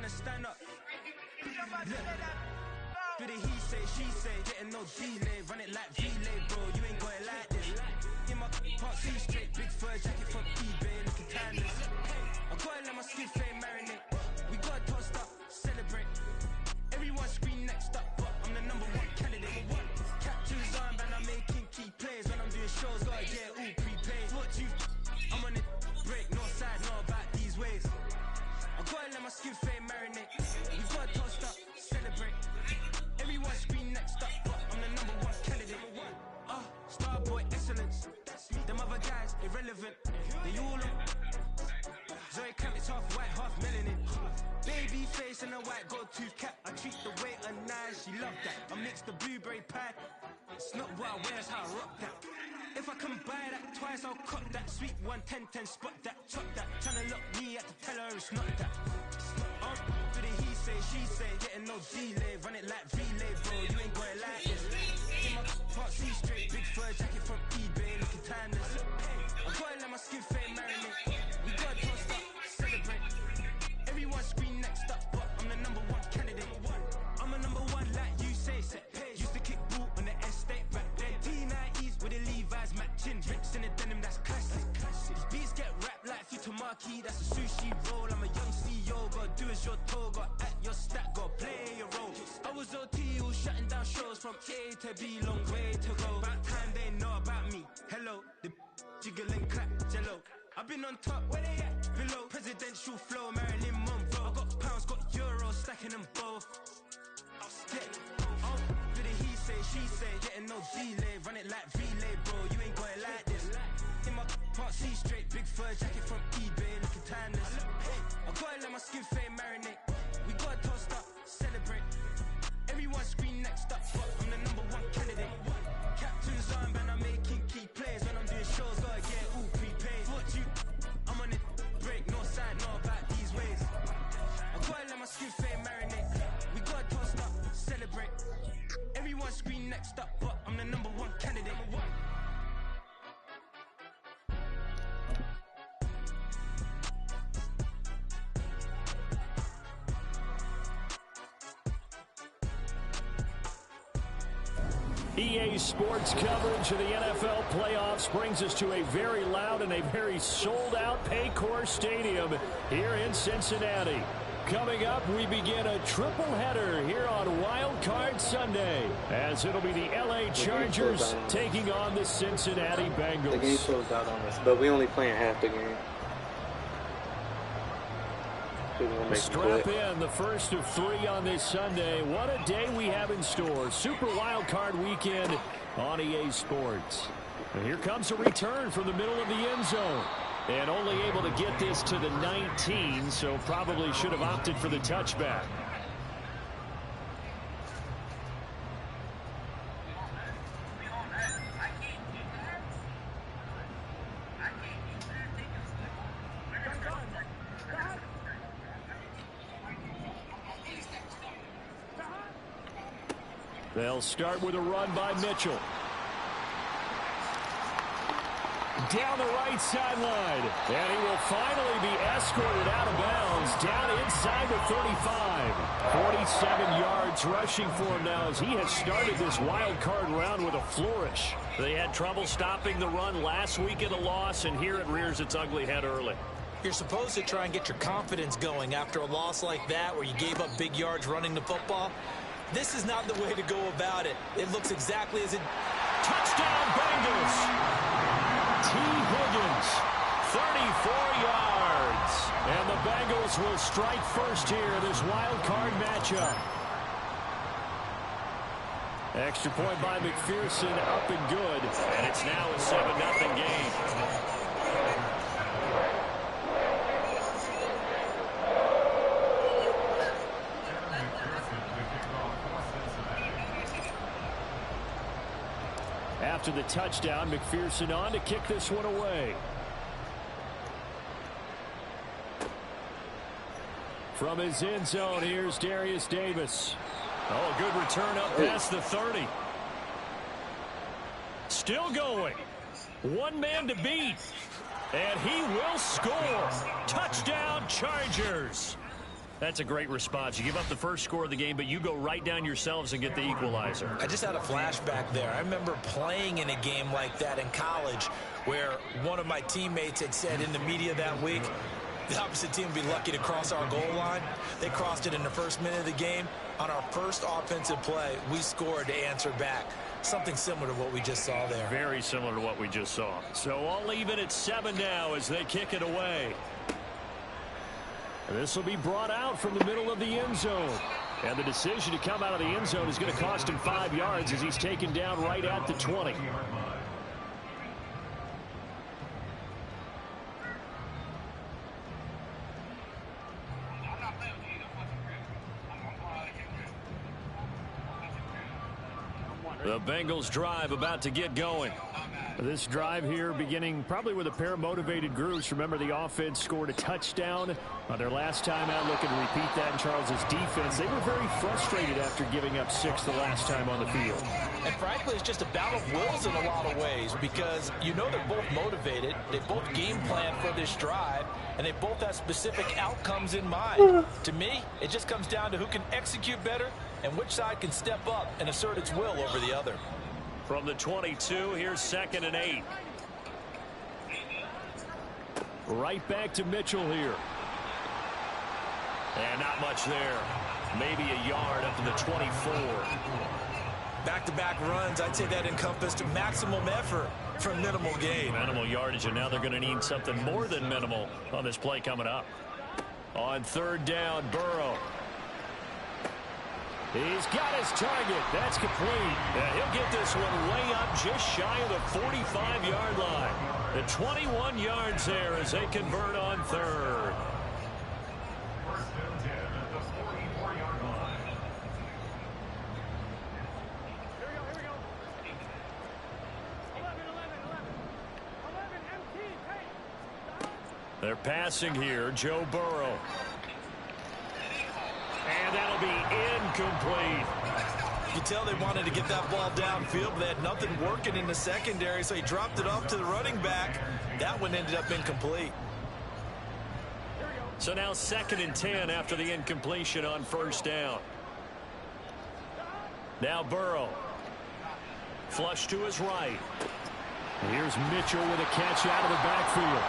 Stand up. Do the he say, she say, getting no delay, run it like relay, bro. You ain't got it like this. In my part C straight, big fur jacket from eBay, looking timeless. I gotta let my skin fade marinate. We gotta toast up, celebrate. Everyone scream next up, but I'm the #1 candidate. Captain's armband, I'm making key plays when I'm doing shows. Gotta get all prepaid. What you? I'm on it, break, no side, no about these ways. I gotta let my skin fade marinate. We gotta toast up, celebrate. Everyone scream next up, but I'm the #1 candidate. Starboy excellence. Them other guys irrelevant. They all on. Zoe Kravitz half white, half melanin. Baby face and a white gold tooth cap. I treat the waiter nice, she love that. I mix the blueberry pie. It's not what I wear, it's how I rock that. If I can buy that twice, I'll cut that. Sweet 110, spot that, chop that. Tryna lock me at the teller, it's not that. For the he say, she say, getting no delay. Run it like relay, bro, you ain't got it like this. In my part C straight, big fur jacket from eBay, looking timeless. I gotta let my skin fade marinate. We gotta toast up, celebrate. Everyone scream next up, but I'm the #1 candidate. I'm a #1 like you say, set page. Used to kick ball on the estate back then. T90s with the Levi's matching. Rips in the denim, that's classic. These beats get wrapped like Futamaki, that's a sushi roll. I'm a young CEO, gotta do as you're told. Got at your stack, gotta play your role. I was OT, all shutting down shows from A to B, long way to go. About time they know about me. Hello, the jiggle and clap, jello. I've been on top, where they at? Below, presidential flow, Marilyn Monroe. I got pounds, got euros, stacking them both. Do the he say, she say, getting no delay. Run it like relay, bro, you ain't got it like this. In my part C straight, big fur jacket from eBay, looking timeless. I gotta let my skin fade marinate. We gotta toast up, celebrate. Everyone scream next up, but I'm the #1 candidate. Captain's armband, I'm making key plays when I'm doing shows. Gotta get all prepaid. What you? I'm on it, break, no side, no about these ways. I gotta let my skin fade marinate. We gotta toast up, celebrate. Everyone scream next up, but I'm the #1 candidate. EA Sports coverage of the NFL playoffs brings us to a very loud and a very sold-out Paycor Stadium here in Cincinnati. Coming up, we begin a triple header here on Wild Card Sunday, as it'll be the LA Chargers taking on the Cincinnati Bengals. The game closed out on us, but we only playing half the game. Strap in the first of 3 on this Sunday. What a day we have in store. Super Wild Card Weekend on EA Sports. And here comes a return from the middle of the end zone. And only able to get this to the 19, so probably should have opted for the touchback. They'll start with a run by Mitchell. Down the right sideline. And he will finally be escorted out of bounds down inside the 35. 47 yards rushing for him now as he has started this wild card round with a flourish. They had trouble stopping the run last week in a loss, and here it rears its ugly head early. You're supposed to try and get your confidence going after a loss like that where you gave up big yards running the football. This is not the way to go about it. It looks exactly as it... Touchdown, Bengals! T. Higgins, 34 yards. And the Bengals will strike first here in this wild card matchup. Extra point by McPherson, up and good. And it's now a 7-0 game. After the touchdown, McPherson on to kick this one away. From his end zone, here's Darius Davis. Oh, good return up past the 30. Still going. One man to beat. And he will score. Touchdown, Chargers. That's a great response. You give up the first score of the game, but you go right down yourselves and get the equalizer. I just had a flashback there. I remember playing in a game like that in college where one of my teammates had said in the media that week, the opposite team would be lucky to cross our goal line. They crossed it in the first minute of the game. On our first offensive play, we scored to answer back. Something similar to what we just saw there. Very similar to what we just saw. So all even at 7 now as they kick it away. This will be brought out from the middle of the end zone. And the decision to come out of the end zone is going to cost him 5 yards as he's taken down right at the 20. The Bengals drive about to get going. This drive here beginning probably with a pair of motivated groups. Remember, the offense scored a touchdown on their last time out. Looking to repeat that in Charles's defense. They were very frustrated after giving up 6 the last time on the field. And frankly, it's just a battle of wills in a lot of ways because you know they're both motivated. They both game plan for this drive, and they both have specific outcomes in mind. To me, it just comes down to who can execute better and which side can step up and assert its will over the other. From the 22, here's 2nd and 8. Right back to Mitchell here. And not much there. Maybe a yard up to the 24. Back-to-back runs, I'd say that encompassed maximum effort for minimal gain. Minimal yardage, and now they're going to need something more than minimal on this play coming up. On 3rd down, Burrow. He's got his target. That's complete. And he'll get this one way up just shy of the 45-yard line. The 21 yards there as they convert on 3rd. First down 10 at the 44-yard line. Here we go. 11 MT. Hey. They're passing here. Joe Burrow. And that'll be incomplete. You tell they wanted to get that ball downfield, but they had nothing working in the secondary, so he dropped it off to the running back. That one ended up incomplete. So now 2nd and 10 after the incompletion on 1st down. Now Burrow. Flush to his right. Here's Mitchell with a catch out of the backfield.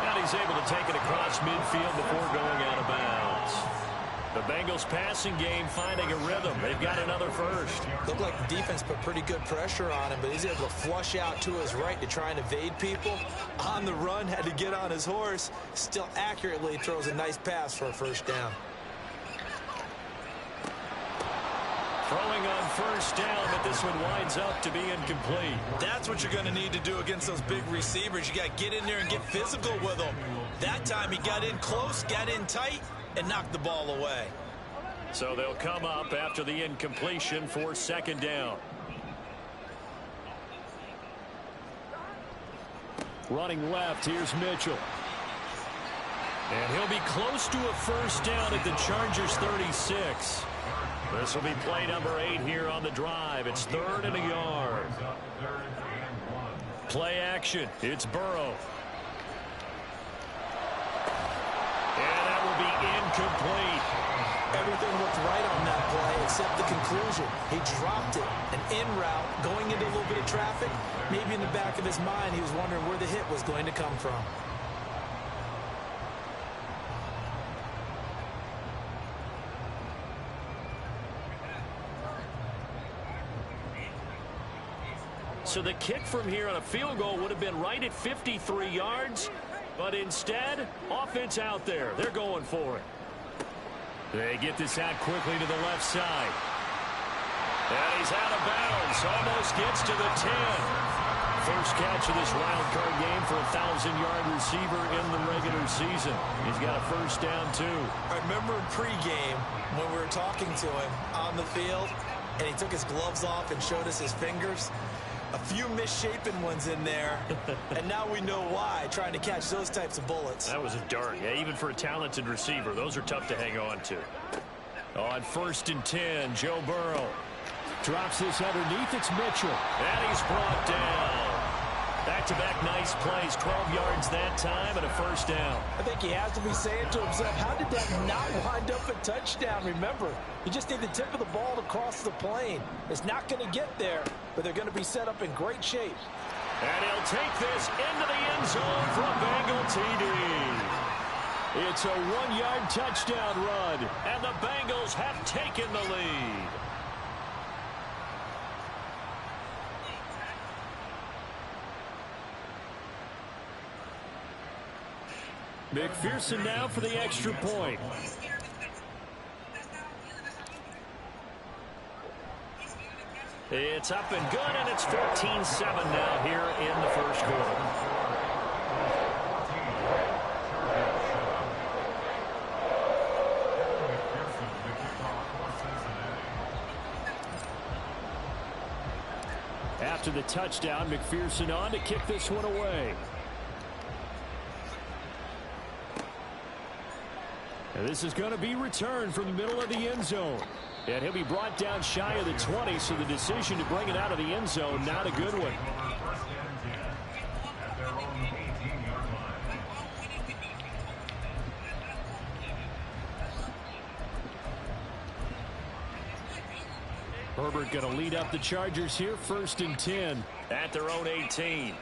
And he's able to take it across midfield before going out of bounds. The Bengals passing game finding a rhythm. They've got another first. Looked like the defense put pretty good pressure on him, but he's able to flush out to his right to try and evade people. On the run, had to get on his horse. Still accurately throws a nice pass for a first down. Throwing on first down, but this one winds up to be incomplete. That's what you're going to need to do against those big receivers. You got to get in there and get physical with them. That time he got in close, got in tight, and knocked the ball away. So they'll come up after the incompletion for second down. Running left, here's Mitchell. And he'll be close to a first down at the Chargers 36. This will be play number 8 here on the drive. It's 3rd and a yard. Play action. It's Burrow. And that will be incomplete. Everything looked right on that play except the conclusion. He dropped it. An in route, going into a little bit of traffic. Maybe in the back of his mind, he was wondering where the hit was going to come from. So the kick from here on a field goal would have been right at 53 yards. But instead, offense out there. They're going for it. They get this out quickly to the left side. And he's out of bounds. Almost gets to the 10. First catch of this wild card game for a 1,000-yard receiver in the regular season. He's got a first down, too. I remember in pregame when we were talking to him on the field, and he took his gloves off and showed us his fingers. A few misshapen ones in there, and now we know why, trying to catch those types of bullets. That was a dart. Yeah, even for a talented receiver, those are tough to hang on to. On 1st and 10, Joe Burrow drops this underneath. It's Mitchell. And he's brought down. Back-to-back nice plays, 12 yards that time, and a first down. I think he has to be saying to himself, how did that not wind up a touchdown? Remember, you just need the tip of the ball to cross the plane. It's not going to get there, but they're going to be set up in great shape. And he'll take this into the end zone for a Bengal TD. It's a 1-yard touchdown run, and the Bengals have taken the lead. McPherson now for the extra point. It's up and good, and it's 14-7 now here in the first quarter. After the touchdown, McPherson on to kick this one away. And this is going to be returned from the middle of the end zone. And he'll be brought down shy of the 20, so the decision to bring it out of the end zone, not a good one. Herbert going to lead up the Chargers here, 1st and 10 at their own 18.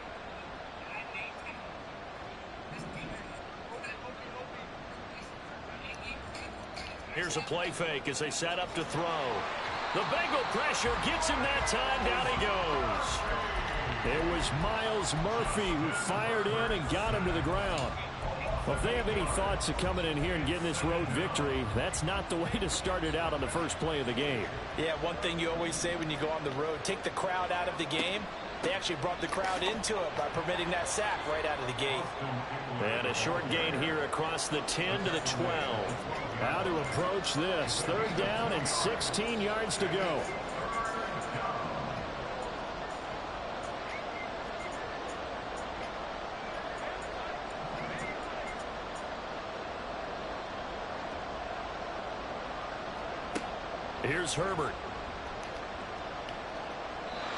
Here's a play fake as they set up to throw. The Bengal pressure gets him that time. Down he goes. It was Myles Murphy who fired in and got him to the ground. Well, if they have any thoughts of coming in here and getting this road victory, that's not the way to start it out on the first play of the game. Yeah, one thing you always say when you go on the road, take the crowd out of the game. They actually brought the crowd into it by permitting that sack right out of the gate. And a short gain here across the 10 to the 12. How to approach this. 3rd down and 16 yards to go. Here's Herbert.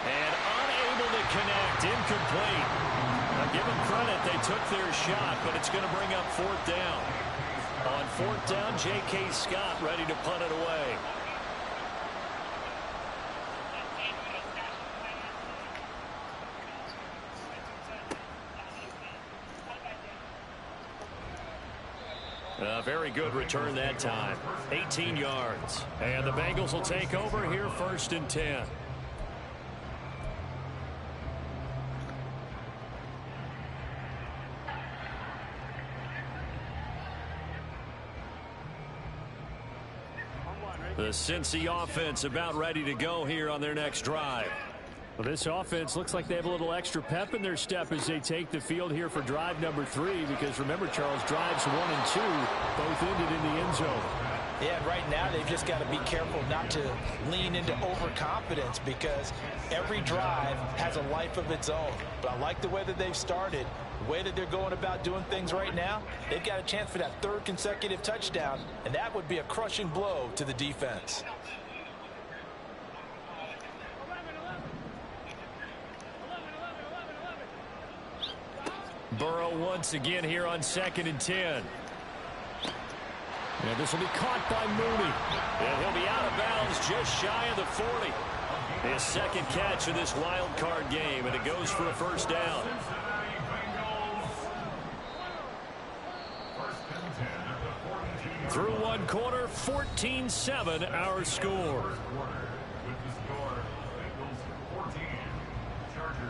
And unable to connect. Incomplete. Now, give them credit. They took their shot, but it's going to bring up 4th down. On 4th down, J.K. Scott ready to punt it away. A very good return that time. 18 yards. And the Bengals will take over here 1st and 10. The Cincy offense about ready to go here on their next drive. Well, this offense looks like they have a little extra pep in their step as they take the field here for drive number 3, because remember, Charles, drives 1 and 2 both ended in the end zone. Yeah, right now they've just got to be careful not to lean into overconfidence, because every drive has a life of its own. But I like the way that they've started, the way that they're going about doing things right now. They've got a chance for that 3rd consecutive touchdown, and that would be a crushing blow to the defense. Burrow once again here on 2nd and 10. And this will be caught by Mooney. And he'll be out of bounds just shy of the 40. His 2nd catch of this wild card game, and it goes for a 1st down. Through 1 quarter, 14-7 our score.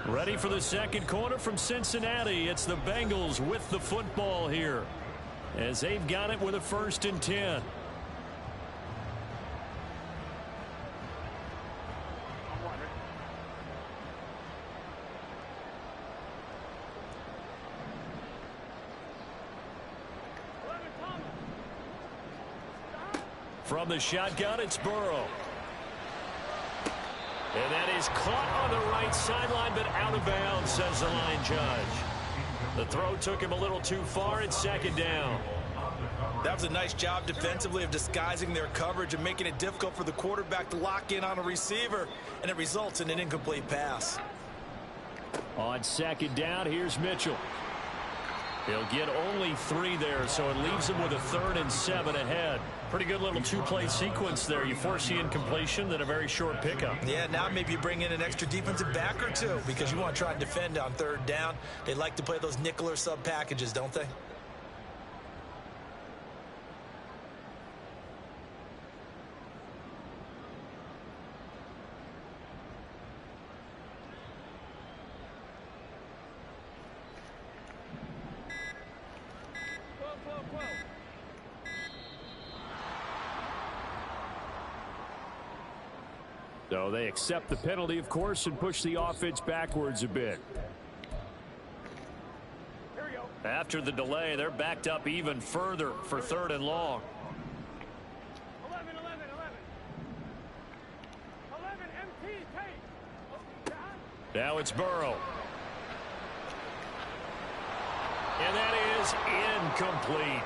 Ready for the 2nd quarter from Cincinnati. It's the Bengals with the football here, as they've got it with a 1st and 10. From the shotgun, it's Burrow. And that is caught on the right sideline, but out of bounds, says the line judge. The throw took him a little too far. It's 2nd down. That was a nice job defensively of disguising their coverage and making it difficult for the quarterback to lock in on a receiver, and it results in an incomplete pass. On 2nd down, here's Mitchell. He'll get only 3 there, so it leaves him with a 3rd and 7 ahead. Pretty good little 2-play sequence there. You force the incompletion, then a very short pickup. Yeah, now maybe you bring in an extra defensive back or 2, because you want to try and defend on 3rd down. They like to play those nickel or sub packages, don't they? So they accept the penalty, of course, and push the offense backwards a bit. After the delay, they're backed up even further for 3rd and long. 11, MT, take. Now it's Burrow. And that is incomplete.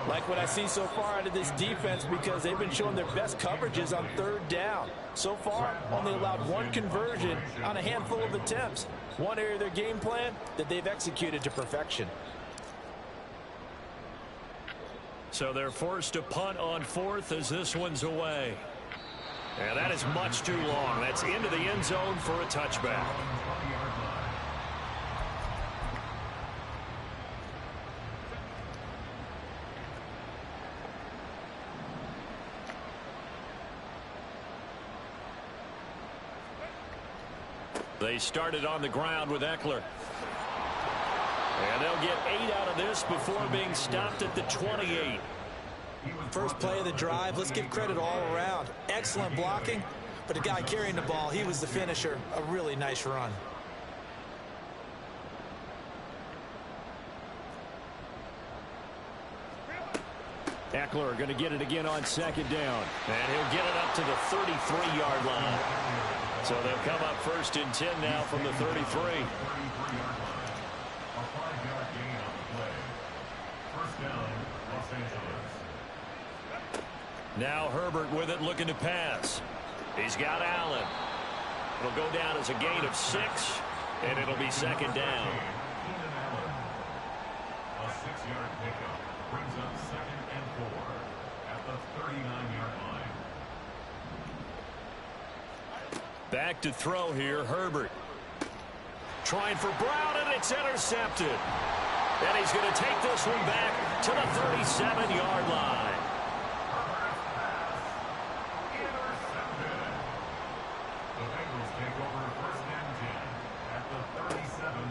Like what I see so far out of this defense, because they've been showing their best coverages on 3rd down. So far, only allowed 1 conversion on a handful of attempts. One area of their game plan that they've executed to perfection. So they're forced to punt on 4th as this one's away. And that is much too long. That's into the end zone for a touchback. They started on the ground with Eckler. And they'll get 8 out of this before being stopped at the 28. First play of the drive, let's give credit all around. Excellent blocking, but the guy carrying the ball, he was the finisher. A really nice run. Eckler going to get it again on 2nd down. And he'll get it up to the 33-yard line. So they'll come up 1st and 10 now from the 33. A 5-yard gain on the play. 1st down, Los Angeles. Now Herbert with it, looking to pass. He's got Allen. It'll go down as a gain of 6, and it'll be 2nd down. Keenan Allen. A 6-yard pickup brings up 2nd and 4 at the 39-yard line. Back to throw here, Herbert. Trying for Brown, and it's intercepted. And he's going to take this one back to the 37-yard line.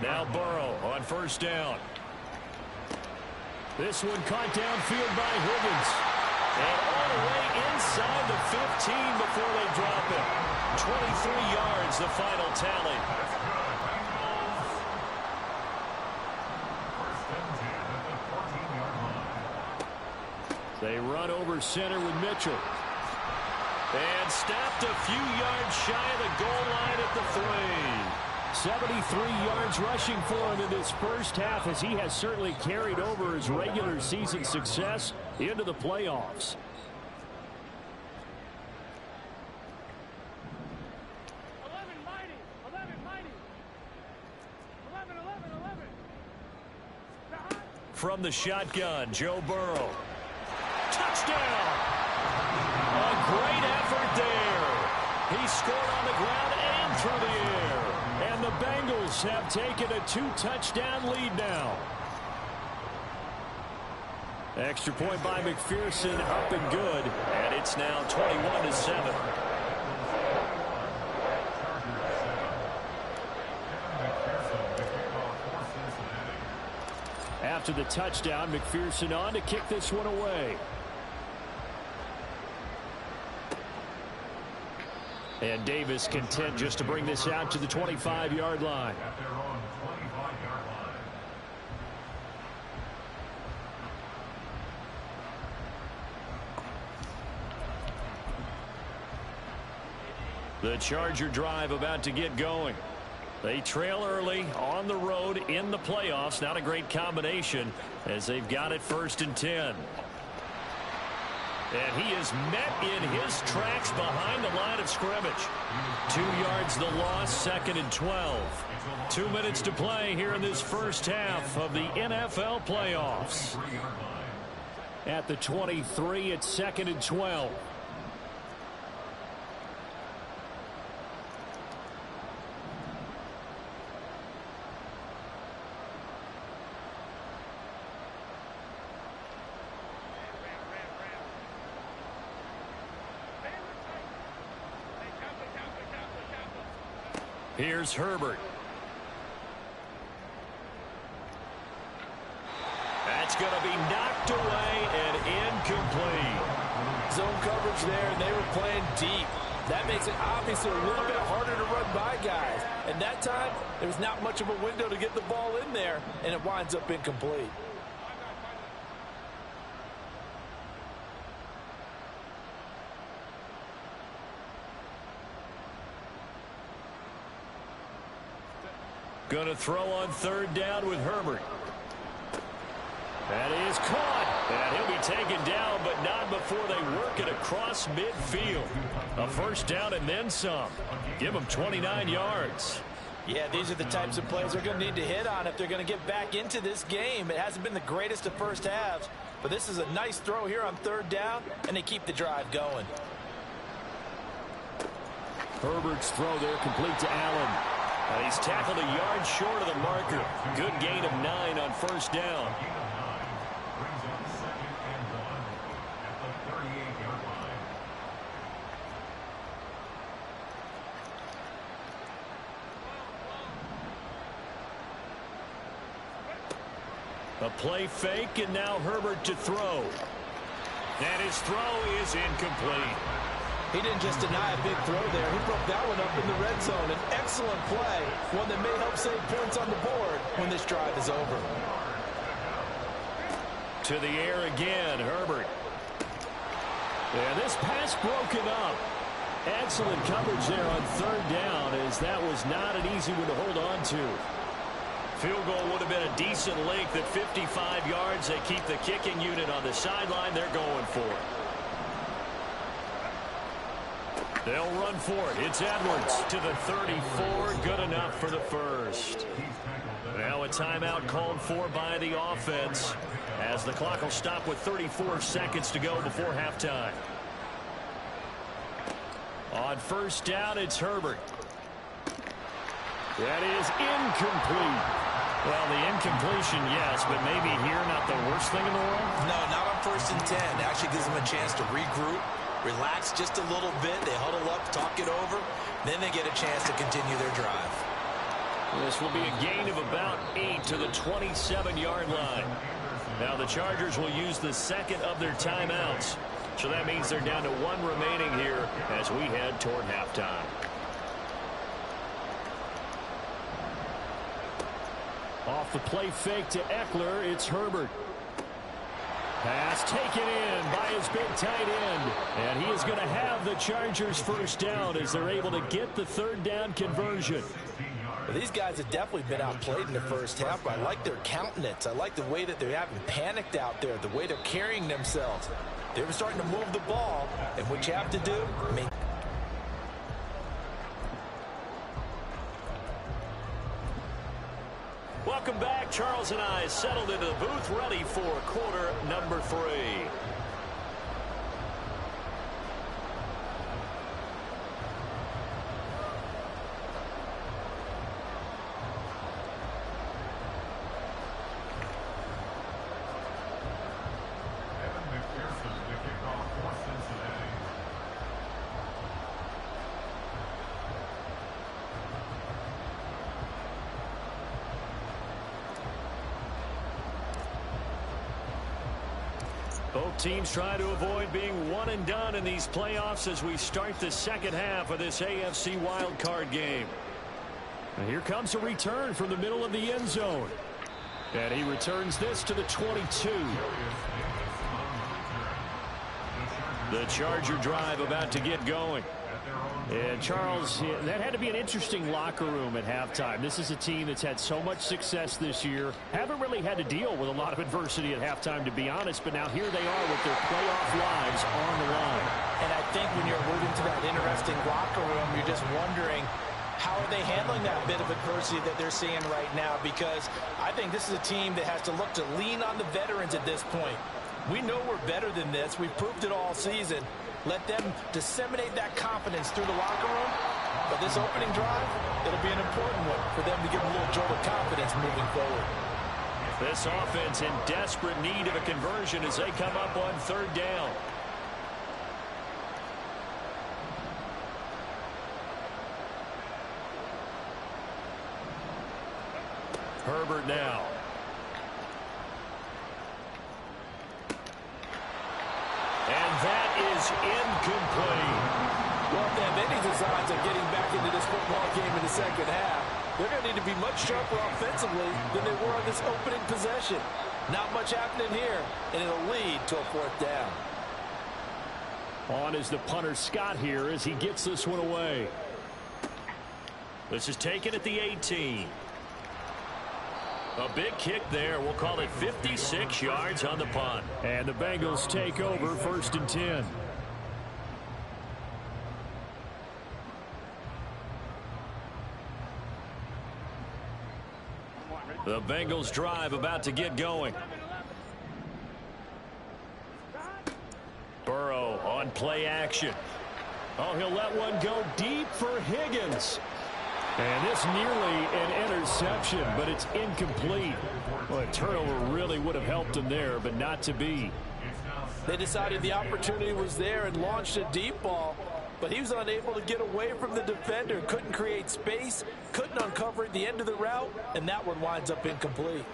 Now Burrow on first down. This one caught downfield by Higgins. And all the way inside the 15 before they drop it. 23 yards, the final tally. They run over center with Mitchell. And stopped a few yards shy of the goal line at the 3. 73 yards rushing for him in this first half, as he has certainly carried over his regular season success into the playoffs. From the shotgun, Joe Burrow. Touchdown! A great effort there. He scored on the ground and through the air. And the Bengals have taken a 2-touchdown lead now. Extra point by McPherson, up and good. And it's now 21-7. After the touchdown, McPherson on to kick this one away. And Davis content just to bring this out to the 25-yard line. The Charger drive about to get going. They trail early on the road in the playoffs. Not a great combination as they've got it 1st and 10. And he is met in his tracks behind the line of scrimmage. 2 yards the loss, 2nd and 12. 2 minutes to play here in this first half of the NFL playoffs. At the 23, it's 2nd and 12. Here's Herbert. That's going to be knocked away and incomplete. Zone coverage there, and they were playing deep. That makes it obviously a little bit harder to run by guys. And that time, there's not much of a window to get the ball in there, and it winds up incomplete. Going to throw on 3rd down with Herbert. That is caught. And he'll be taken down, but not before they work it across midfield. A 1st down and then some. Give them 29 yards. Yeah, these are the types of plays they're going to need to hit on if they're going to get back into this game. It hasn't been the greatest of first halves, but this is a nice throw here on 3rd down, and they keep the drive going. Herbert's throw there complete to Allen. And he's tackled a yard short of the marker. Good gain of 9 on 1st down. A play fake, and now Herbert to throw. And his throw is incomplete. He didn't just deny a big throw there. He broke that one up in the red zone. An excellent play, one that may help save points on the board when this drive is over. To the air again, Herbert. And this pass broken up. Excellent coverage there on 3rd down, as that was not an easy one to hold on to. Field goal would have been a decent length at 55 yards. They keep the kicking unit on the sideline. They're going for it. They'll run for it. It's Edwards to the 34. Good enough for the 1st. Now a timeout called for by the offense, as the clock will stop with 34 seconds to go before halftime. On 1st down, it's Herbert. That is incomplete. Well, the incompletion, yes, but maybe here not the worst thing in the world? No, not on 1st and 10. It actually gives them a chance to regroup, relax just a little bit. They huddle up, talk it over. Then they get a chance to continue their drive. This will be a gain of about 8 to the 27-yard line. Now the Chargers will use the second of their timeouts. So that means they're down to 1 remaining here as we head toward halftime. Off the play fake to Eckler, it's Herbert. Pass taken in by his big tight end. And he is going to have the Chargers first down as they're able to get the third down conversion. Well, these guys have definitely been outplayed in the first half, but I like their countenance. I like the way that they haven't panicked out there, the way they're carrying themselves. They're starting to move the ball, and what you have to do, Welcome back. Charles and I settled into the booth, ready for quarter number 3. Both teams try to avoid being one and done in these playoffs as we start the second half of this AFC wildcard game. And here comes a return from the middle of the end zone. And he returns this to the 22. The Charger drive about to get going. And Charles, that had to be an interesting locker room at halftime. This is a team that's had so much success this year. Haven't really had to deal with a lot of adversity at halftime, to be honest. But now here they are with their playoff lives on the line. And I think when you're alluding to that interesting locker room, you're just wondering, how are they handling that bit of adversity that they're seeing right now? Because I think this is a team that has to look to lean on the veterans at this point. We know we're better than this. We've proved it all season. Let them disseminate that confidence through the locker room. But this opening drive, it'll be an important one for them to give them a little jolt of confidence moving forward. This offense in desperate need of a conversion as they come up on third down. Herbert now. And that is incomplete. Well, if they have any designs of getting back into this football game in the second half, they're going to need to be much sharper offensively than they were on this opening possession. Not much happening here, and it'll lead to a fourth down. On is the punter Scott here as he gets this one away. This is taken at the 18. A big kick there. We'll call it 56 yards on the punt. And the Bengals take over 1st and 10. The Bengals drive about to get going. Burrow on play action. Oh, he'll let one go deep for Higgins. And this nearly an interception, but it's incomplete. Well, a turnover really would have helped him there, but not to be. They decided the opportunity was there and launched a deep ball, but he was unable to get away from the defender. Couldn't create space, couldn't uncover at the end of the route, and that one winds up incomplete.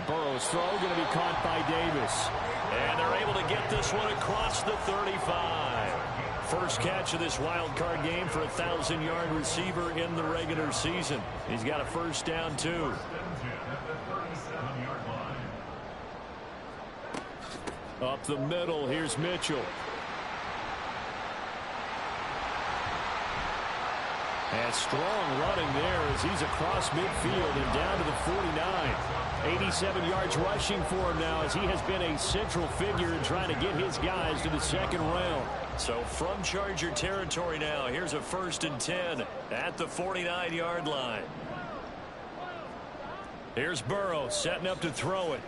Burrow's throw going to be caught by Davis. And they're able to get this one across the 35. First catch of this wild card game for a 1,000-yard receiver in the regular season. He's got a first down, too. Up the middle, here's Mitchell. And strong running there as he's across midfield and down to the 49. 87 yards rushing for him now as he has been a central figure in trying to get his guys to the second round. So from Charger territory now, here's a 1st and 10 at the 49-yard line. Here's Burrow setting up to throw it.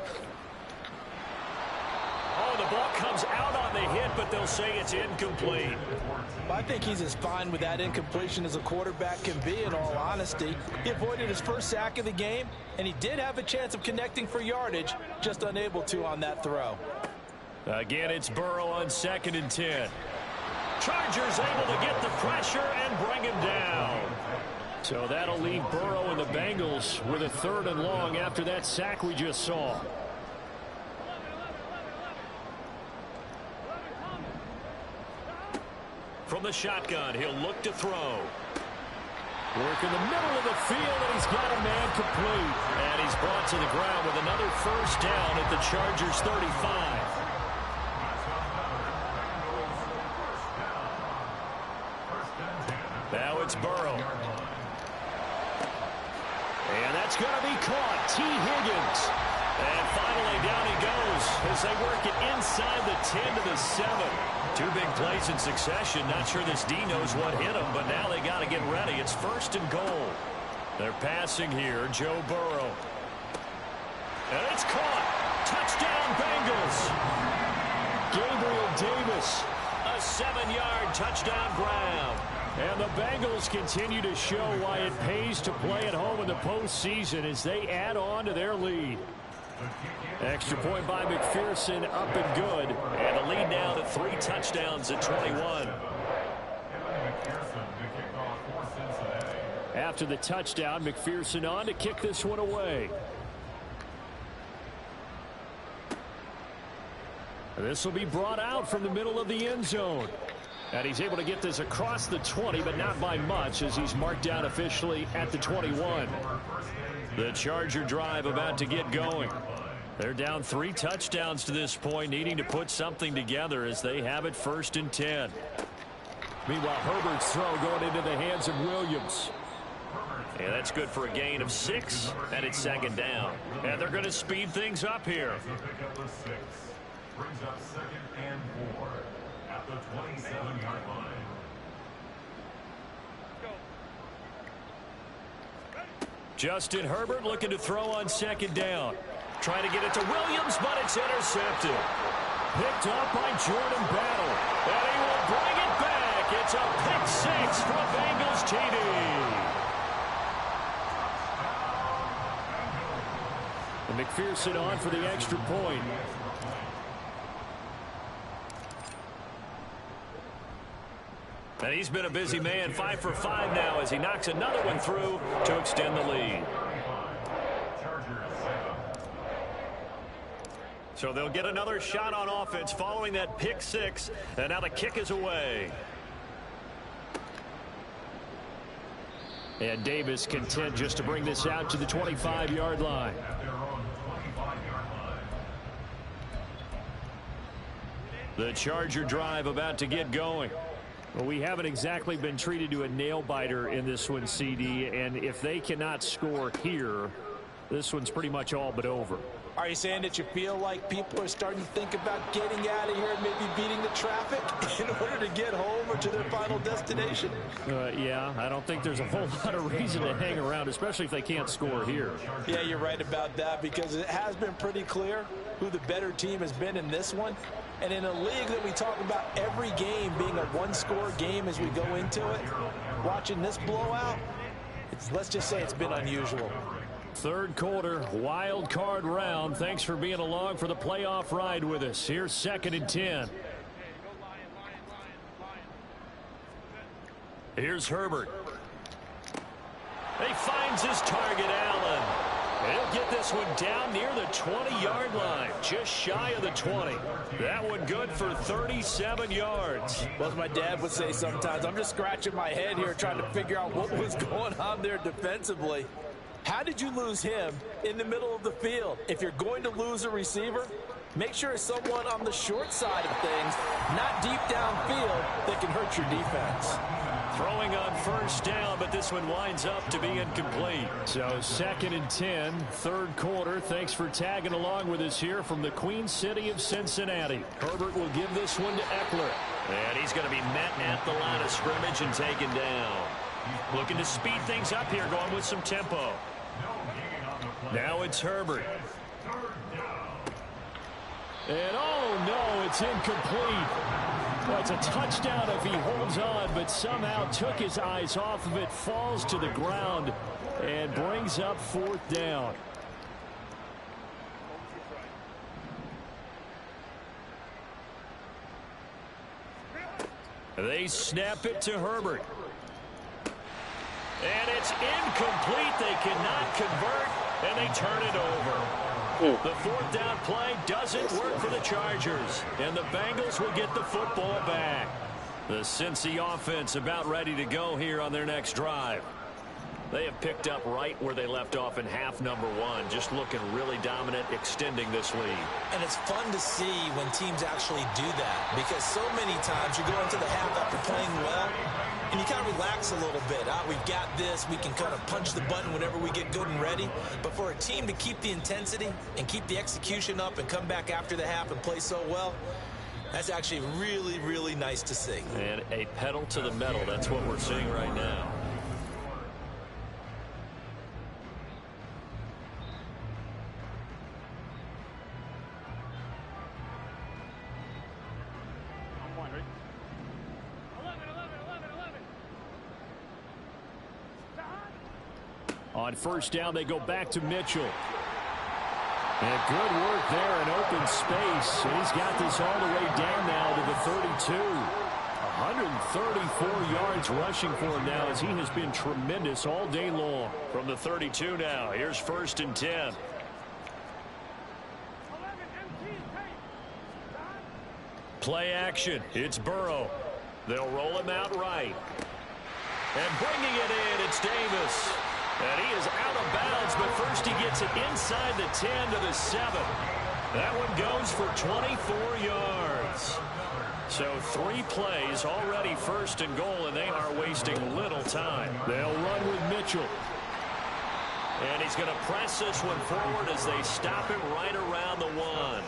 Oh, the ball comes out on the hit, but they'll say it's incomplete. I think he's as fine with that incompletion as a quarterback can be, in all honesty. He avoided his first sack of the game, and he did have a chance of connecting for yardage, just unable to on that throw. Again, it's Burrow on 2nd and 10. Chargers able to get the pressure and bring him down. So that'll leave Burrow and the Bengals with a 3rd and long after that sack we just saw. From the shotgun, he'll look to throw. Work in the middle of the field, and he's got a man complete. And he's brought to the ground with another 1st down at the Chargers' 35. Now it's Burrow. And that's going to be caught. T. Higgins. And finally down he goes as they work it inside the 10 to the 7. 2 big plays in succession. Not sure this D knows what hit him, but now they got to get ready. It's 1st and goal. They're passing here. Joe Burrow. And it's caught. Touchdown Bengals. Gabriel Davis. A 7-yard touchdown grab. And the Bengals continue to show why it pays to play at home in the postseason as they add on to their lead. Extra point by McPherson, up and good. And the lead now to 3 touchdowns at 21. After the touchdown, McPherson on to kick this one away. This will be brought out from the middle of the end zone. And he's able to get this across the 20, but not by much, as he's marked down officially at the 21. The Charger drive about to get going. They're down 3 touchdowns to this point, needing to put something together as they have it 1st and 10. Meanwhile, Herbert's throw going into the hands of Williams. And that's good for a gain of 6, and it's 2nd down. And they're going to speed things up here. Brings up 2nd and 4 at the 27-yard line. Justin Herbert looking to throw on 2nd down. Trying to get it to Williams, but it's intercepted. Picked up by Jordan Battle. And he will bring it back. It's a pick 6 for a Bengals TD. And McPherson on for the extra point. And he's been a busy man, 5 for 5 now as he knocks another one through to extend the lead. So they'll get another shot on offense following that pick 6, and now the kick is away. And Davis content just to bring this out to the 25-yard line. The Charger drive about to get going. Well, we haven't exactly been treated to a nail-biter in this one, CD, and if they cannot score here, this one's pretty much all but over. Are you saying that you feel like people are starting to think about getting out of here and maybe beating the traffic in order to get home or to their final destination? Yeah, I don't think there's a whole lot of reason to hang around, especially if they can't score here. Yeah, you're right about that, because it has been pretty clear who the better team has been in this one. And in a league that we talk about every game being a one-score game as we go into it, watching this blowout, let's just say it's been unusual. 3rd quarter, wild card round. Thanks for being along for the playoff ride with us. Here's 2nd and 10. Here's Herbert. He finds his target, Allen. He'll get this one down near the 20-yard line, just shy of the 20. That one good for 37 yards. Well, as my dad would say sometimes, I'm just scratching my head here trying to figure out what was going on there defensively. How did you lose him in the middle of the field? If you're going to lose a receiver, make sure it's someone on the short side of things, not deep downfield, that can hurt your defense. Throwing on 1st down, but this one winds up to be incomplete. So 2nd and 10, 3rd quarter. Thanks for tagging along with us here from the Queen City of Cincinnati. Herbert will give this one to Eckler. And he's going to be met at the line of scrimmage and taken down. Looking to speed things up here, going with some tempo. Now it's Herbert. And oh no, it's incomplete. Well, it's a touchdown if he holds on, but somehow took his eyes off of it, falls to the ground, and brings up 4th down. They snap it to Herbert. And it's incomplete. They cannot convert, and they turn it over. The 4th down play doesn't work for the Chargers, and the Bengals will get the football back. The Cincy offense about ready to go here on their next drive. They have picked up right where they left off in half number 1, just looking really dominant, extending this lead. And it's fun to see when teams actually do that, because so many times you go into the half after playing well, and you kind of relax a little bit. We've got this. We can kind of punch the button whenever we get good and ready. But for a team to keep the intensity and keep the execution up and come back after the half and play so well, that's actually really, really nice to see. And a pedal to the metal. That's what we're seeing right now. On 1st down, they go back to Mitchell. And good work there in open space. And he's got this all the way down now to the 32. 134 yards rushing for him now, as he has been tremendous all day long. From the 32 now, here's 1st and 10. Play action. It's Burrow. They'll roll him out right. And bringing it in, it's Davis. And he is out of bounds, but first he gets it inside the 10 to the 7. That one goes for 24 yards. So 3 plays already 1st and goal, and they are wasting little time. They'll run with Mitchell. And he's going to press this one forward as they stop him right around the 1.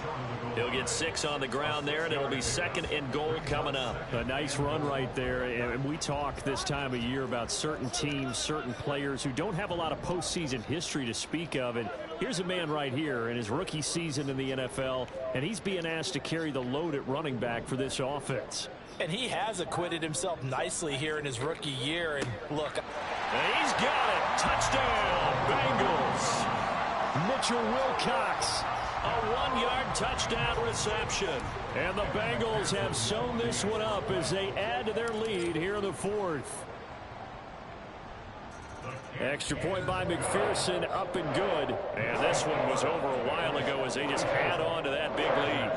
He'll get 6 on the ground there, and it'll be 2nd and goal coming up. A nice run right there. And we talk this time of year about certain teams, certain players who don't have a lot of postseason history to speak of. And here's a man right here in his rookie season in the NFL, and he's being asked to carry the load at running back for this offense. And he has acquitted himself nicely here in his rookie year. And look. And he's got it. Touchdown, Bengals. Mitchell Wilcox. A 1-yard touchdown reception. And the Bengals have sewn this one up as they add to their lead here in the 4th. Extra point by McPherson, up and good. And this one was over a while ago as they just add on to that big lead.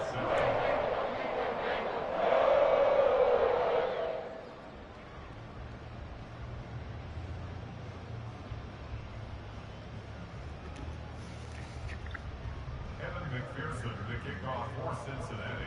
McPherson, the kickoff for Cincinnati.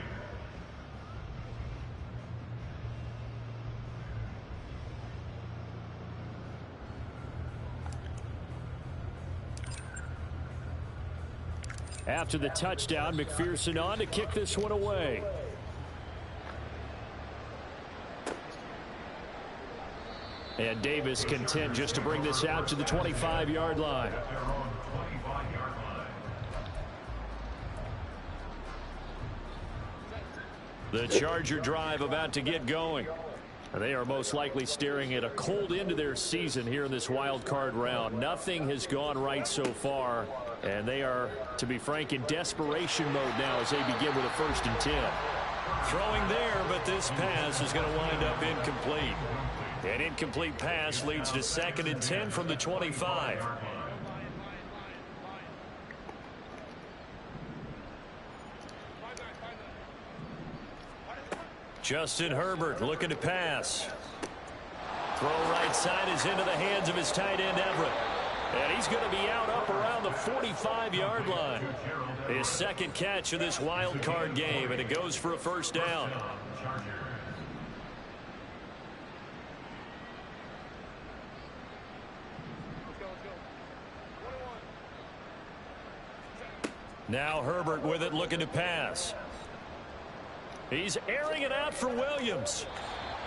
After the touchdown, McPherson on to kick this one away. And Davis content just to bring this out to the 25-yard line. The Charger drive about to get going. They are most likely staring at a cold end to their season here in this wild card round. Nothing has gone right so far, and they are, to be frank, in desperation mode now as they begin with a 1st and 10. Throwing there, but this pass is going to wind up incomplete. An incomplete pass leads to 2nd and 10 from the 25. Justin Herbert looking to pass. Throw right side is into the hands of his tight end Everett. And he's going to be out up around the 45-yard line. His 2nd catch of this wild card game, and it goes for a 1st down. Now Herbert with it, looking to pass. He's airing it out for Williams.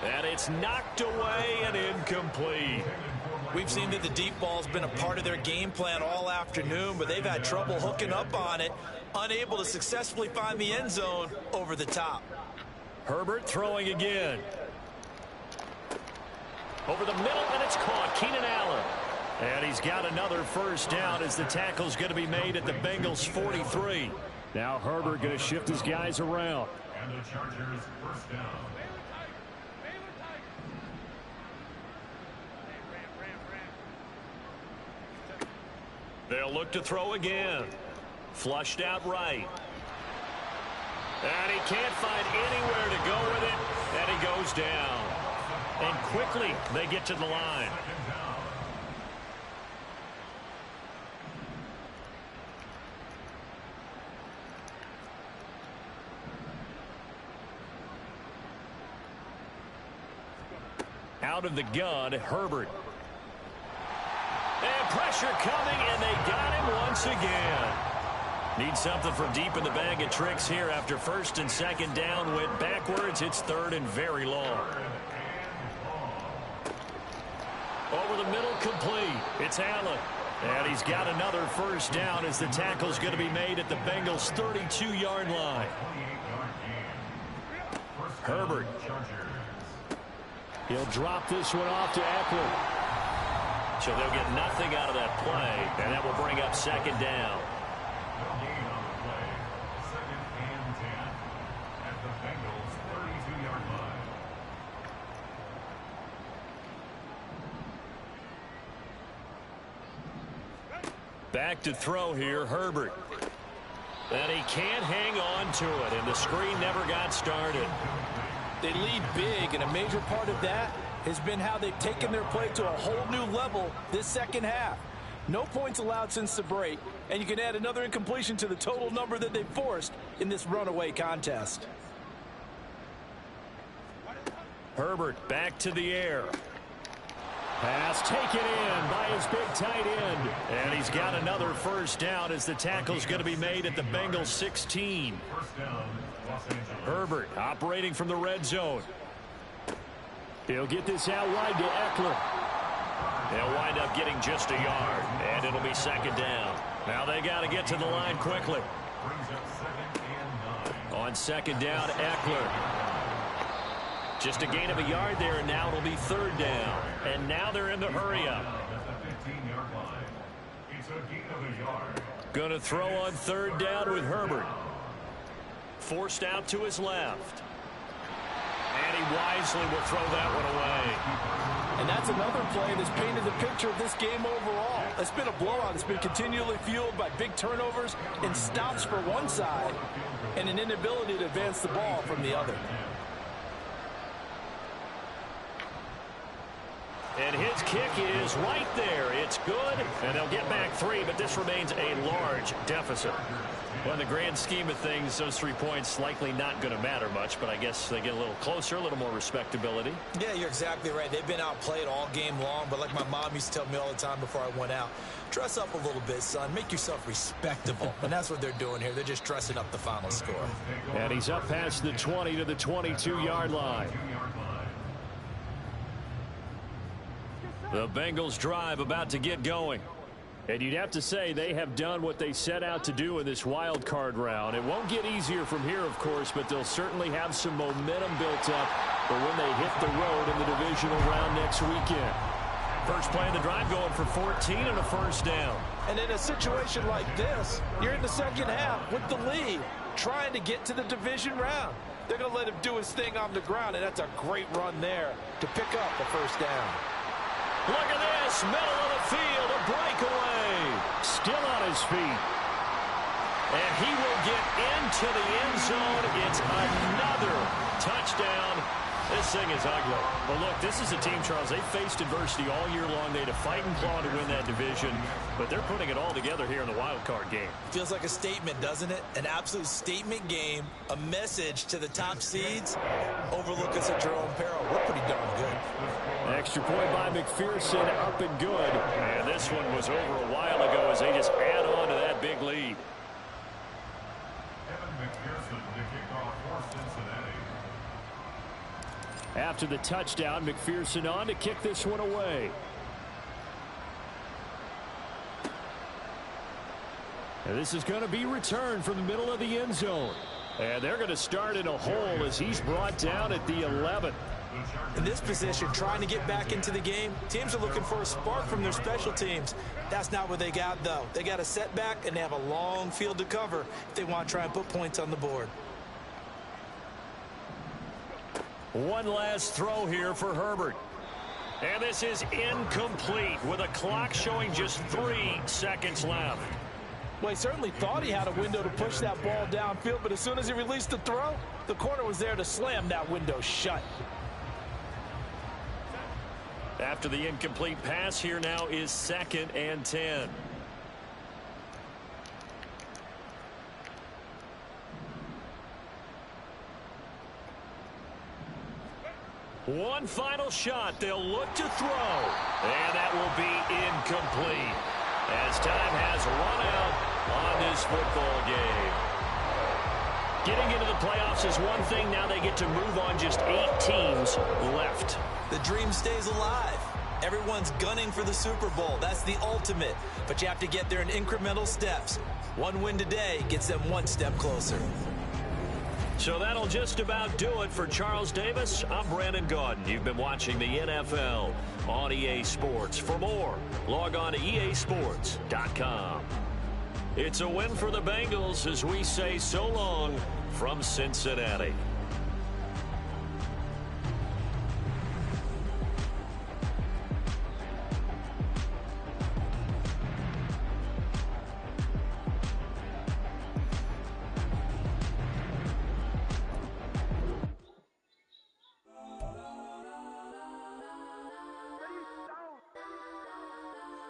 And it's knocked away and incomplete. We've seen that the deep ball's been a part of their game plan all afternoon, but they've had trouble hooking up on it. unable to successfully find the end zone over the top. Herbert throwing again. Over the middle, and it's caught. Keenan Allen. And he's got another first down as the tackle's going to be made at the Bengals 43. Now Herbert going to shift his guys around. And the Chargers first down. They'll look to throw again. Flushed out right. And he can't find anywhere to go with it. And he goes down. And quickly they get to the line. Out of the gun, Herbert. And pressure coming, and they got him once again. Need something from deep in the bag of tricks here after first and second down went backwards. It's third and very long. Over the middle, complete. It's Allen. And he's got another first down as the tackle's going to be made at the Bengals' 32-yard line. Herbert. He'll drop this one off to Eckler. So they'll get nothing out of that play, and that will bring up second down. Second and 10 at the Bengals' 32-yard line. Back to throw here, Herbert. And he can't hang on to it, and the screen never got started. They lead big, and a major part of that has been how they've taken their play to a whole new level this second half. No points allowed since the break, and you can add another incompletion to the total number that they forced in this runaway contest. Herbert back to the air. Pass taken in by his big tight end. And he's got another first down as the tackle's going to be made at the Bengals 16. First down, Los Angeles. Herbert operating from the red zone. He'll get this out wide to Eckler. They'll wind up getting just a yard, and it'll be second down. Now they got to get to the line quickly. Brings up second and 9. On second down, Eckler. Just a gain of a yard there, and now it'll be third down. And now they're in the hurry-up. At the 15-yard line. It's a gain of a yard. Going to throw on third down with Herbert. Forced out to his left. And he wisely will throw that one away. And that's another play that's painted the picture of this game overall. It's been a blowout. It's been continually fueled by big turnovers and stops for one side and an inability to advance the ball from the other. And his kick is right there. It's good, and they'll get back 3, but this remains a large deficit. Well, in the grand scheme of things, those 3 points likely not going to matter much, but I guess they get a little closer, a little more respectability. Yeah, you're exactly right. They've been outplayed all game long, but like my mom used to tell me all the time before I went out, dress up a little bit, son. Make yourself respectable. And that's what they're doing here. They're just dressing up the final score. And he's up past the 20 to the 22-yard line. The Bengals drive about to get going. And you'd have to say they have done what they set out to do in this wild card round. It won't get easier from here, of course, but they'll certainly have some momentum built up for when they hit the road in the divisional round next weekend. First play of the drive going for 14 and a first down. And in a situation like this, you're in the second half with the lead, trying to get to the division round. They're going to let him do his thing on the ground, and that's a great run there to pick up the first down. Look at this, middle of the field, a breakaway. Still on his feet. And he will get into the end zone. It's another touchdown. This thing is ugly. But look, this is a team, Charles, they faced adversity all year long. They had to fight and claw to win that division, but they're putting it all together here in the wild card game. Feels like a statement, doesn't it? An absolute statement game, a message to the top seeds. Overlook us at Jerome Peril. We're pretty darn good. Extra point by McPherson, up and good. And this one was over a while ago as they just add on to that big lead. Kevin McPherson to kick off for Cincinnati. After the touchdown, McPherson on to kick this one away. And this is going to be returned from the middle of the end zone. And they're going to start in a hole as he's brought down at the 11. In this position, trying to get back into the game, teams are looking for a spark from their special teams. That's not what they got, though. They got a setback, and they have a long field to cover if they want to try and put points on the board. One last throw here for Herbert. And this is incomplete with a clock showing just 3 seconds left. Well, he certainly thought he had a window to push that ball downfield, but as soon as he released the throw, the corner was there to slam that window shut. After the incomplete pass, here now is 2nd and 10. One final shot. They'll look to throw. And that will be incomplete as time has run out on this football game. Getting into the playoffs is one thing. Now they get to move on. Just 8 teams left. The dream stays alive. Everyone's gunning for the Super Bowl. That's the ultimate. But you have to get there in incremental steps. One win today gets them one step closer. So that'll just about do it for Charles Davis. I'm Brandon Gaudin. You've been watching the NFL on EA Sports. For more, log on to easports.com. It's a win for the Bengals as we say so long from Cincinnati.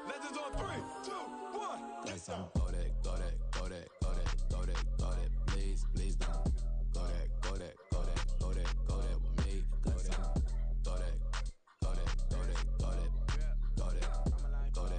Legends on 3, 2, 1. That's on. Go that, go that, go that, go that, go that, go that. Please, please don't. Go that, go that, go that, go that, go that with me. Go that, go that, go that, go that, go that, go that, go that, go that.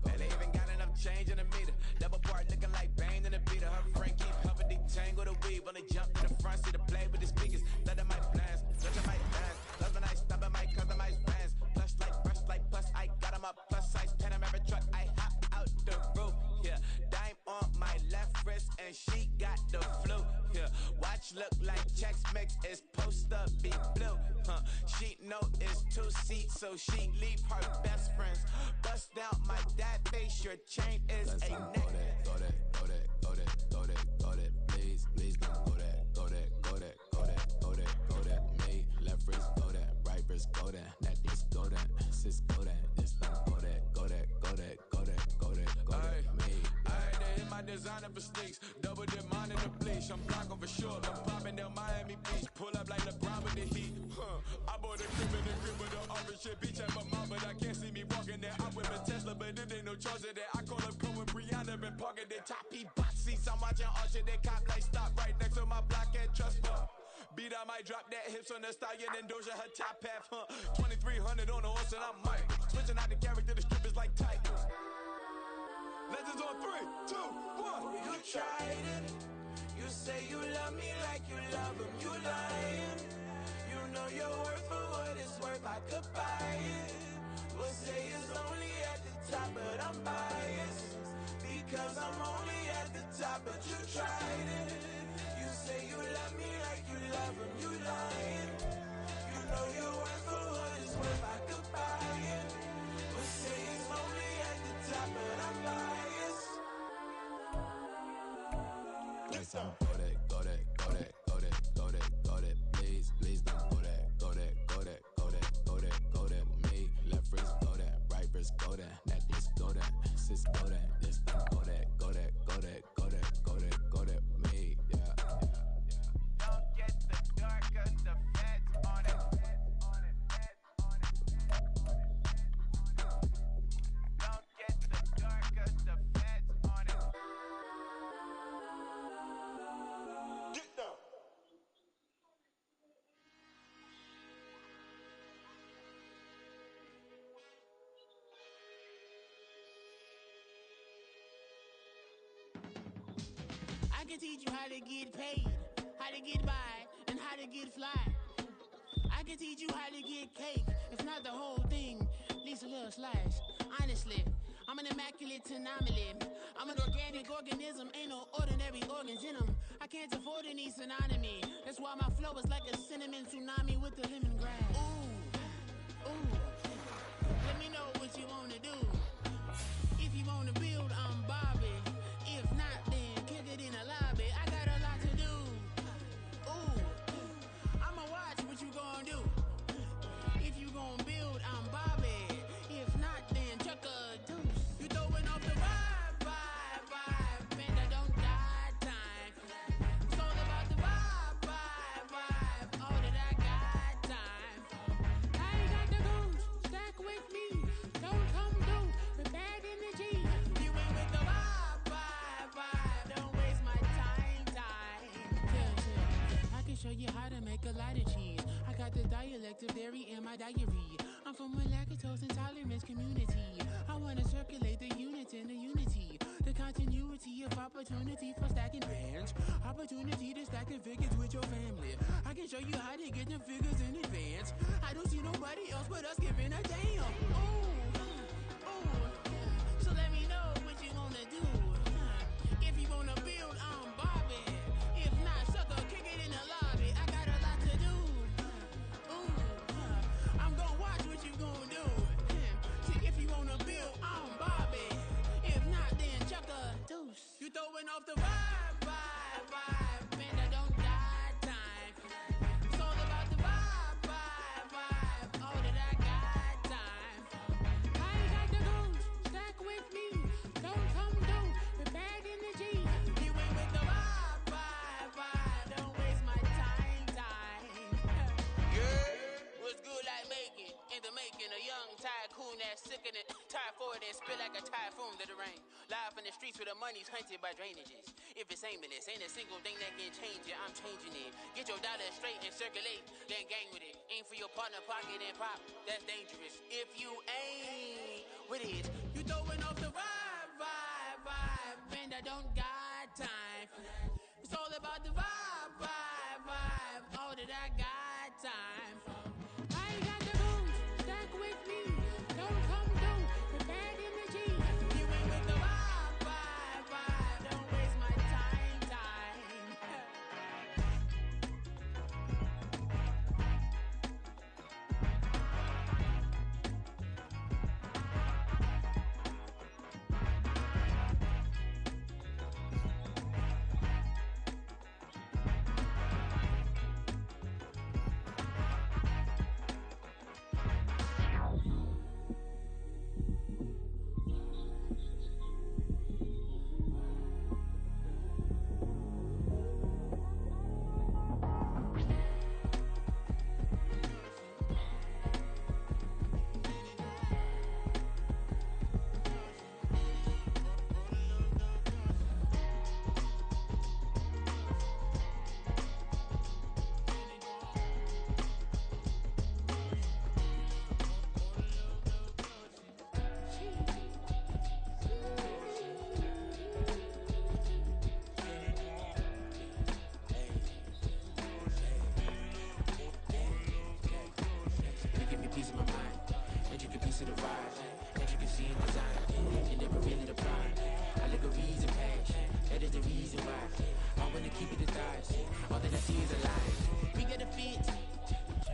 Man, they even got enough change in the meter. Double part looking like Bane in the beater. Her friend keep helping detangle the weave. When they jump to the front, see the play with the speakers. Let them might blast, let them might dance. Love when I stop at my customized bands. Plush like brush like plus, I got them up plus size. Pen them every truck, I hop out the roof. Yeah, dime on my left wrist and she got the flu. Yeah, watch look like checks mix is supposed to be blue. She know it's 2 seats, so she leave her best friends. Bust down my dad face, your chain is a neck. Go that, go that, go that, go that, go that. Please, please don't go that, go that, go that, go that, go that, go that. Me, left wrist, go that, right wrist, go that, necklace, go that, sis, go that, this don't go that, go that, go that, go that, go that, go that. Me. I had to hit my designer for sneaks. Double dip mine in the bleach. I'm blocking for sure. I'm popping down Miami Beach. Pull up like LeBron with the heat. I bought a crib in the crib with the orange shit. Beach at my mom, but I can't see me walking there. I'm with a Tesla, but it ain't no charge of that. I call up Cohen Brianna, been parking the top. He bot seats. I'm watching Archer. They cop like stop right next to my block at Trust Bar. Beat, I might drop that hips on the stallion and Doja her top half. 2300 on the horse and I'm Mike. Switching out the character, the strip is like tight. Legends on 3, 2, 1. You tried it. You say you love me like you love him. You lying. You know your worth for what it's worth. I could buy it. We'll say it's only at the top, but I'm biased. Because I'm only at the top, but you tried it. You say you love me like you love him. You lying. You know your worth for what it's worth. I could buy it. We'll say it's only at the top, but I'm biased. That's on. Go that, go that, go that, go that, go that, go that. Please, please don't go that, go that, go that, go that, go that, go that with me. Left wrist, go that, right wrist, go that, necklace, go that, sis, go that, this don't go that, go that, go that, go that, go that, go that with me. Yeah, yeah, yeah. Don't get the dark 'cause the feds on it. Don't get the dark 'cause the feds on it. Get down. I can teach you how to get paid, how to get by, and how to get fly. I can teach you how to get cake, if not the whole thing, at least a little slice. Honestly, I'm an immaculate anomaly. I'm an organic organism, ain't no ordinary organs in them. I can't afford any synonymy. That's why my flow is like a cinnamon tsunami with the lemongrass. Ooh, let me know what you wanna do. If you wanna build, I'm Bobby. If not, then kick it in the lobby. I got a lot to do. Ooh, I'ma watch what you gon' do. If you gon' build, I'm Bobby. If not, then chuck a deuce. You throwing off the vibe, man, I don't got time. It's all about the vibe, all that I got time. I ain't got the goose, stack with me. Don't come through with bad energy. You ain't with the vibe, don't waste my time. Yeah. I can show you how to make a lot of cheese. I got the dialect of dairy in my diary. I'm from a lactose intolerance community. I wanna circulate the units in the unity. The continuity of opportunity for stacking bands. Opportunity to stack the figures with your family. I can show you how to get the figures in advance. I don't see nobody else but us giving a damn. Ooh. So let me know what you wanna do. If you wanna build, I'm Bobby. If not, sucker, kick it in the lobby. I got a lot to do. I'm gonna watch what you gonna do. See, if you wanna build, I'm Bobby. If not, then chuck a deuce. You throwing off the vibe, man, I don't got time. It's all about the vibe, all that I got time. I ain't got the goose, stack with me. Don't come through with bad energy. You ain't with the vibe, don't waste my time. Yeah, what's good like making? In the making, a young tycoon that's sick in it. Tire forward and spit like a typhoon to the rain. Live in the streets where the money's hunted by drainages. If it's aimless, ain't a single thing that can change it. I'm changing it. Get your dollar straight and circulate, then gang with it. Aim for your partner, pocket and pop. That's dangerous. If you ain't with it, you throwing off the vibe, man, I don't got time. It's all about the vibe, all that I got time. I ain't got the goose, stack with me. Don't come through with bad energy. You ain't with the vibe, don't waste my time.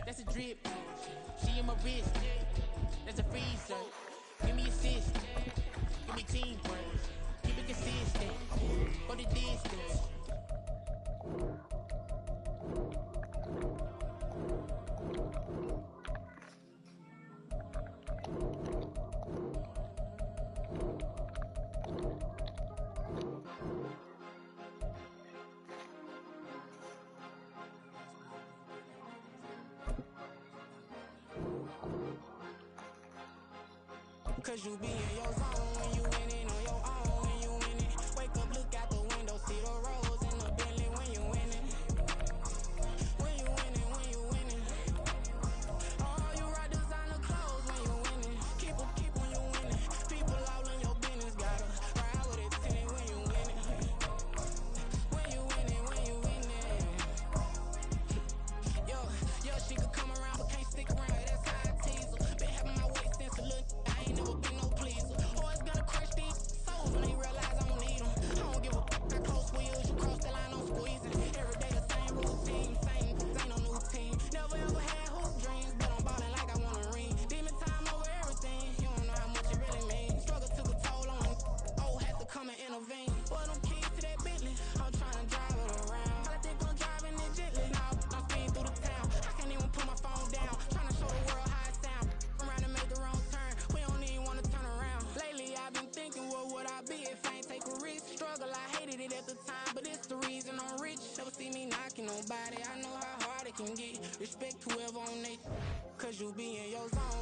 That's a drip. She in my wrist. That's a freezer. Give me assist. Give me teamwork. Keep it consistent. Go the distance. Cause you be in your zone when you winning on your own when you winning. Wake up, look out the window, see the rose in the Bentley when you winning. When you winning, when you winning. Oh, you rock designer clothes when you winning. Keep when you winning. People all in your business, gotta ride with it 10 when you winning. When you winning, when you winning. Yo, she could come around but can't stick around. That's how I tease her. Been having my waist dance a little. I ain't never been no pleaser. Always got a But it's the reason I'm rich. Never see me knocking nobody. I know how hard it can get. Respect whoever on they. Cause you be in your zone.